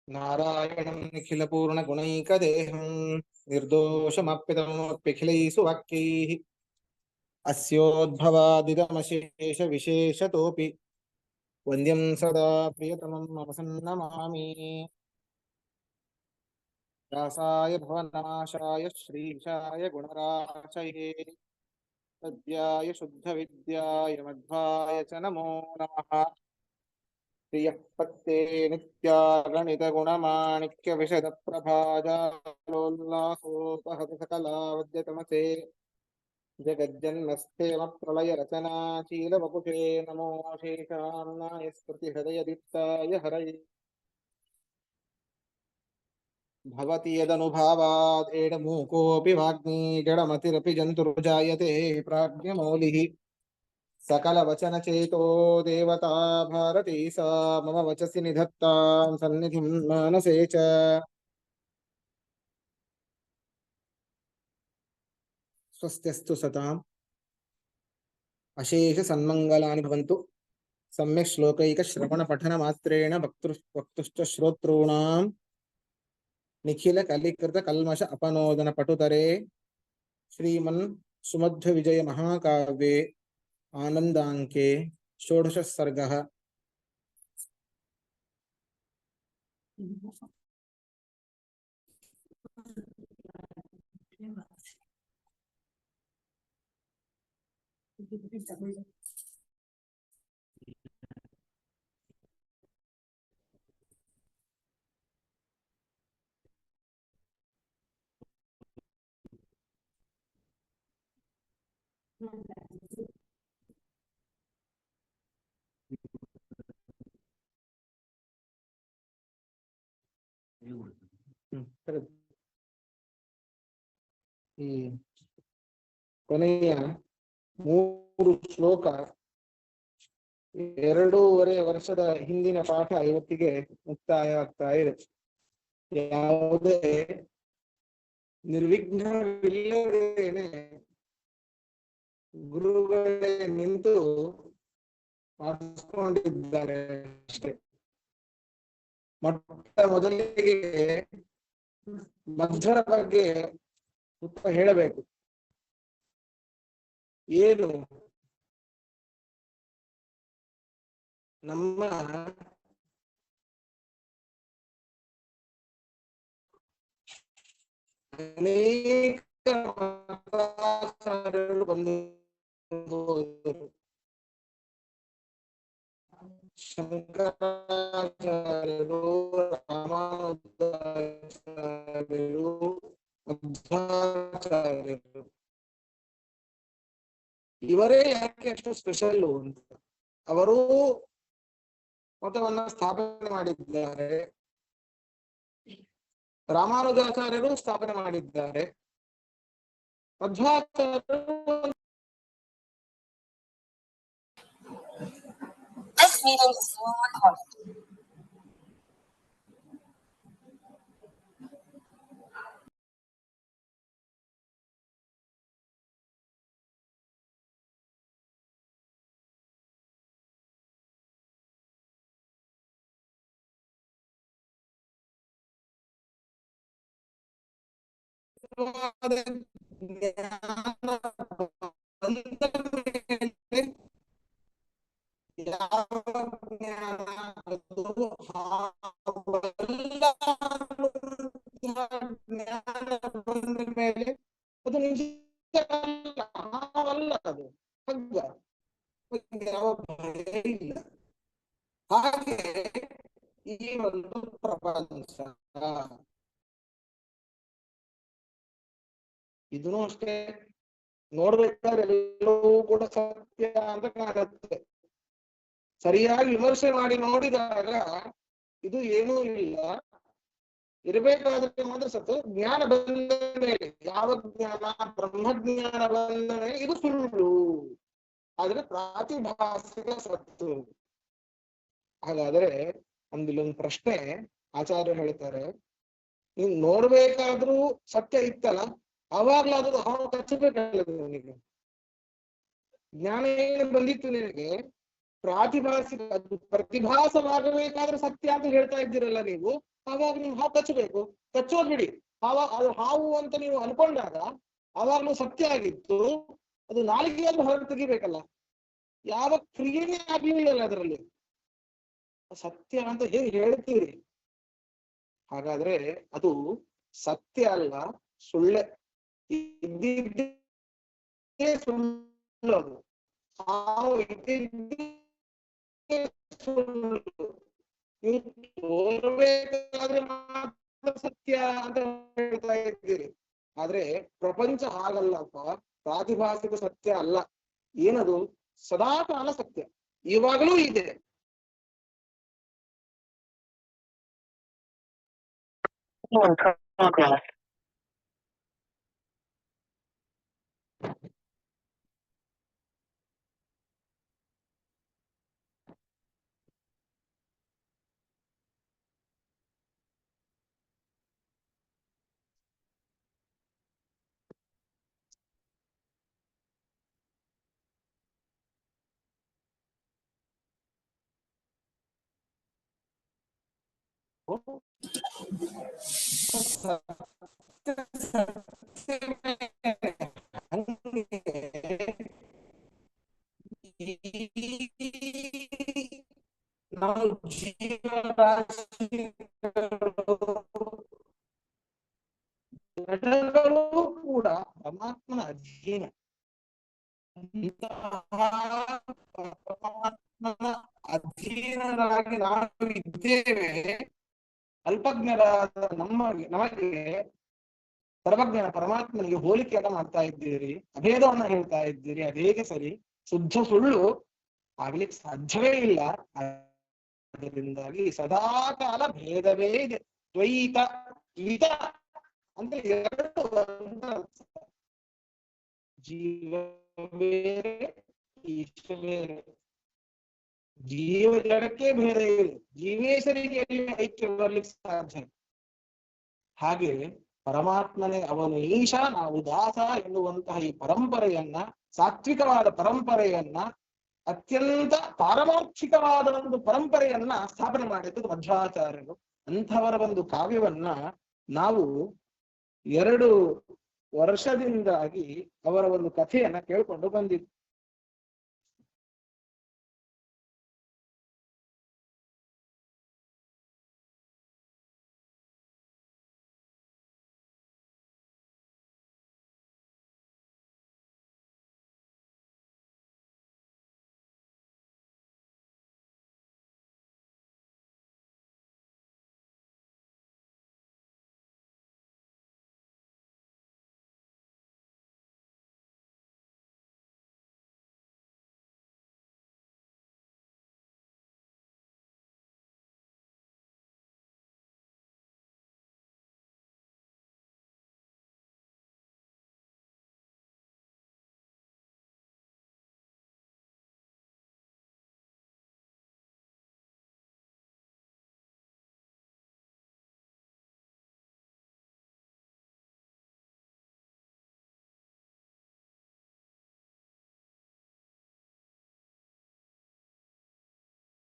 ನಾರಾಯಣಂ ನಿಖಿಲ ಪೂರ್ಣ ಗುಣೈಕದೇಹಂ ನಿರ್ದೋಷಮಪ್ಯತಮಪ್ಯಖಿಲೈಃ ಸುವಾಕ್ಯೈಃ ಅಸ್ಯೋದ್ಭವಾದಿದಮಶೇಷ ವಿಶೇಷತೋಪಿ ವಂದ್ಯಂ ಸದಾ ಪ್ರಿಯತಮಂ ಮಮ ಸನ್ನಮಾಮಿ ವ್ಯಾಸಾಯ ಭವನಾಶಾಯ ಶ್ರೀಶಾಯ ಗುಣರಾಶಯೇ ಸದ್ಯಾಯ ಶುದ್ಧ ವಿದ್ಯಾಯ ಮಧ್ವಾಯ ಚ ನಮೋ ನಮಃ ಪ್ರಿಯಃ ಪತ್ತೇ ನಿತ್ಯಾಗಣಿತ ಗುಣಮಾಣಿಕ್ಯ ವಿಶದ ಪ್ರಭಾಜಾಲೋಲ್ಲಾಸೋಪಹತ ಸಕಲಾವದ್ಯತಮಸೇ ಜಗಜ್ಜನ್ಮಸ್ಥೇಮ ಪ್ರಳಯ ರಚನಾಶೀಲ ವಪುಷೇ ನಮೋ ಶೇಷಾಮ್ನಾಯ ಸ್ಮೃತಿ ಹೃದಯ ದೀಪ್ತಾಯ ಹರಯೇ ಭವತಿ ಯದನುಭಾವಾದ್ ಏಡಮೂಕೋऽಪಿ ವಾಗ್ಮೀ ಜಡಮತಿರಪಿ ಜಂತುರ್ಜಾಯತೆ ಪ್ರಾಜ್ಞಮೌಲಿಃ सकलवचनचेतो देवता भारती सा मम वचसि निधत्तां सन्निधिं मानसे च स्वस्त्यस्तु सताम् अशेष सन्मङ्गलानि भवन्तु सम्यक् श्लोकैकश्रवणपठनमात्रेण वक्तुश्च श्रोतॄणां निखिलकलिकृतकल्मष अपनोदनपटुतरे श्रीमन् सुमध्वविजयमहाकाव्ये आनंदांके षोडश सर्गः ಈ ಕೊನೆಯ 3 ಶ್ಲೋಕ 2.5 ವರ್ಷದ ಹಿಂದಿನ ಪಾಠ ಇವತ್ತಿಗೆ ಮುಕ್ತಾಯವಾಗ್ತಾ ಇದೆ. ಯಾವುದೇ ನಿರ್ವಿಘ್ನವಿಲ್ಲದೇನೆ ಗುರುಗಳೇ ನಿಂತು ಮಾಡಿಸ್ಕೊಂಡಿದ್ದಾರೆ ಅಷ್ಟೇ. ಮೊಟ್ಟ ಮೊದಲಿಗೆ ಮಧ್ವರ ಬಗ್ಗೆ ಸ್ವಲ್ಪ ಹೇಳಬೇಕು. ಏನು ನಮ್ಮ ಅನೇಕ ಬಂದು ಶಂಕರಾಚಾರ್ಯರು, ರಾಮಾನುಜಾಚಾರ್ಯರು, ಮಧ್ವಾಚಾರ್ಯರು ಇವರೇ ಯಾಕೆ ಅಷ್ಟು ಸ್ಪೆಷಲ್ ಅಂತ ಅವರು ಮತವನ್ನ ಸ್ಥಾಪನೆ ಮಾಡಿದ್ದಾರೆ. ರಾಮಾನುಜಾಚಾರ್ಯರು ಸ್ಥಾಪನೆ ಮಾಡಿದ್ದಾರೆ. ಮಧ್ವಾಚಾರ್ಯರು ಮೇಲೆ ಅದು ನಿಜ ಅಲ್ಲ, ಅದು ಹಗ್ಗ, ಯಾವ ಭಯ ಇಲ್ಲ. ಹಾಗೆ ಈ ಒಂದು ಪ್ರಪಂಚ ಇದನ್ನು ಅಷ್ಟೇ ನೋಡ್ಬೇಕಾದ್ರೆ ಎಲ್ಲವೂ ಕೂಡ ಸತ್ಯ ಅಂತ ಕಾಣುತ್ತೆ. ಸರಿಯಾಗಿ ವಿಮರ್ಶೆ ಮಾಡಿ ನೋಡಿದಾಗ ಇದು ಏನೂ ಇಲ್ಲ, ಇರಬೇಕಾದ್ರೆ ಮಾತ್ರ ಸತ್ತು. ಜ್ಞಾನ ಬಂದ ಮೇಲೆ, ಯಾವ ಜ್ಞಾನ? ಬ್ರಹ್ಮಜ್ಞಾನ ಬಂದ ಮೇಲೆ ಇದು ಸುಳ್ಳು, ಆದ್ರೆ ಪ್ರಾತಿಭಾಸಿಕ ಸತ್ತು. ಹಾಗಾದ್ರೆ ಇಲ್ಲೊಂದು ಪ್ರಶ್ನೆ ಆಚಾರ್ಯ ಹೇಳ್ತಾರೆ, ನೀನ್ ನೋಡ್ಬೇಕಾದ್ರೂ ಸತ್ಯ ಇತ್ತಲ್ಲ, ಅವಾಗ್ಲಾದ್ರೂ ಹಾವು ಕಚ್ಚಬೇಕಲ್ಲ ನಿನಗೆ. ಜ್ಞಾನ ಏನು ಬಂದಿತ್ತು ನಿನಗೆ, ಪ್ರಾತಿಭಾಸಿಕ ಅದು ಪ್ರತಿಭಾಸವಾಗಬೇಕಾದ್ರೆ ಸತ್ಯ ಅಂತ ಹೇಳ್ತಾ ಇದ್ದೀರಲ್ಲ ನೀವು, ಆವಾಗ ನೀವು ಹಾವು ಕಚ್ಚಬೇಕು, ಕಚ್ಚೋದ್ ಬಿಡಿ, ಅದು ಹಾವು ಅಂತ ನೀವು ಅನ್ಕೊಂಡಾಗ ಆವಾಗ್ಲೂ ಸತ್ಯ ಆಗಿತ್ತು, ಅದು ನಾಲಿಗೆಯಾದ್ರೂ ಹೊರಗೆ ತೆಗಿಬೇಕಲ್ಲ, ಯಾವ ಕ್ರಿಯೆನೇ ಆಗ್ಲಿಲ್ಲ ಅದರಲ್ಲಿ, ಸತ್ಯ ಅಂತ ಹೇಗೆ ಹೇಳ್ತೀರಿ? ಹಾಗಾದ್ರೆ ಅದು ಸತ್ಯ ಅಲ್ಲ, ಸುಳ್ಳೆ. ಇದ್ದಿದ್ದೇ ಸುಳ್ಳು, ಅದು ಹಾವು ಇದ್ದಿದ್ದೇ ಸುಳ್ಳು, ನೀವು ತೋರ್ಬೇಕಾದ್ರೆ ಮಾತ್ರ ಸತ್ಯ ಅಂತ ಹೇಳ್ತಾ ಇದ್ದೀರಿ. ಆದ್ರೆ ಪ್ರಪಂಚ ಹಾಗಲ್ಲಪ್ಪ, ಪ್ರಾತಿಭಾಸಿಕ ಸತ್ಯ ಅಲ್ಲ. ಏನದು? ಸದಾಕಾಲ ಸತ್ಯ, ಇವಾಗಲೂ ಇದೆ. ನಾವು ಜಡಗಳು ಕೂಡ ಪರಮಾತ್ಮನ ಅಧೀನ. ಪರಮಾತ್ಮನ ಅಧೀನರಾಗಿ ನಾವು ಇದ್ದೇವೆ. ಅಲ್ಪಜ್ಞರಾದ ನಮಗೆ ಸರ್ವಜ್ಞನ ಪರಮಾತ್ಮನಿಗೆ ಹೋಲಿಕೆಯನ್ನ ಮಾಡ್ತಾ ಇದ್ದೀರಿ, ಅಭೇದವನ್ನ ಹೇಳ್ತಾ ಇದ್ದೀರಿ. ಅದೇಗೆ ಸರಿ? ಶುದ್ಧ ಸುಳ್ಳು ಆಗ್ಲಿಕ್ಕೆ ಸಾಧ್ಯವೇ ಇಲ್ಲ. ಅದರಿಂದಾಗಿ ಸದಾಕಾಲ ಭೇದವೇ ಇದೆ. ದ್ವೈತ ದ್ವಿತ ಅಂದ್ರೆ ಎರಡು, ಜೀವ ಬೇರೆ ಈಶ ಬೇರೆ. ಜೀವ ಜಡಕ್ಕೆ ಭೇದ ಇದೆ, ಜೀವೇಶರಿಗೆ ಐಕ್ಯ ಬರ್ಲಿಕ್ಕೆ ಸಾಧ್ಯ. ಹಾಗೆ ಪರಮಾತ್ಮನೇ ಅವನು ಈಶ, ನಾವು ದಾಸ ಎನ್ನುವಂತಹ ಈ ಪರಂಪರೆಯನ್ನ, ಸಾತ್ವಿಕವಾದ ಪರಂಪರೆಯನ್ನ, ಅತ್ಯಂತ ಪಾರಮಾರ್ಥಿಕವಾದ ಒಂದು ಪರಂಪರೆಯನ್ನ ಸ್ಥಾಪನೆ ಮಾಡಿದ್ದು ಮಧ್ವಾಚಾರ್ಯರು. ಅಂಥವರ ಒಂದು ಕಾವ್ಯವನ್ನ ನಾವು 2 ವರ್ಷದಿಂದಾಗಿ ಅವರ ಒಂದು ಕಥೆಯನ್ನ ಕೇಳ್ಕೊಂಡು ಬಂದಿದ್ವಿ.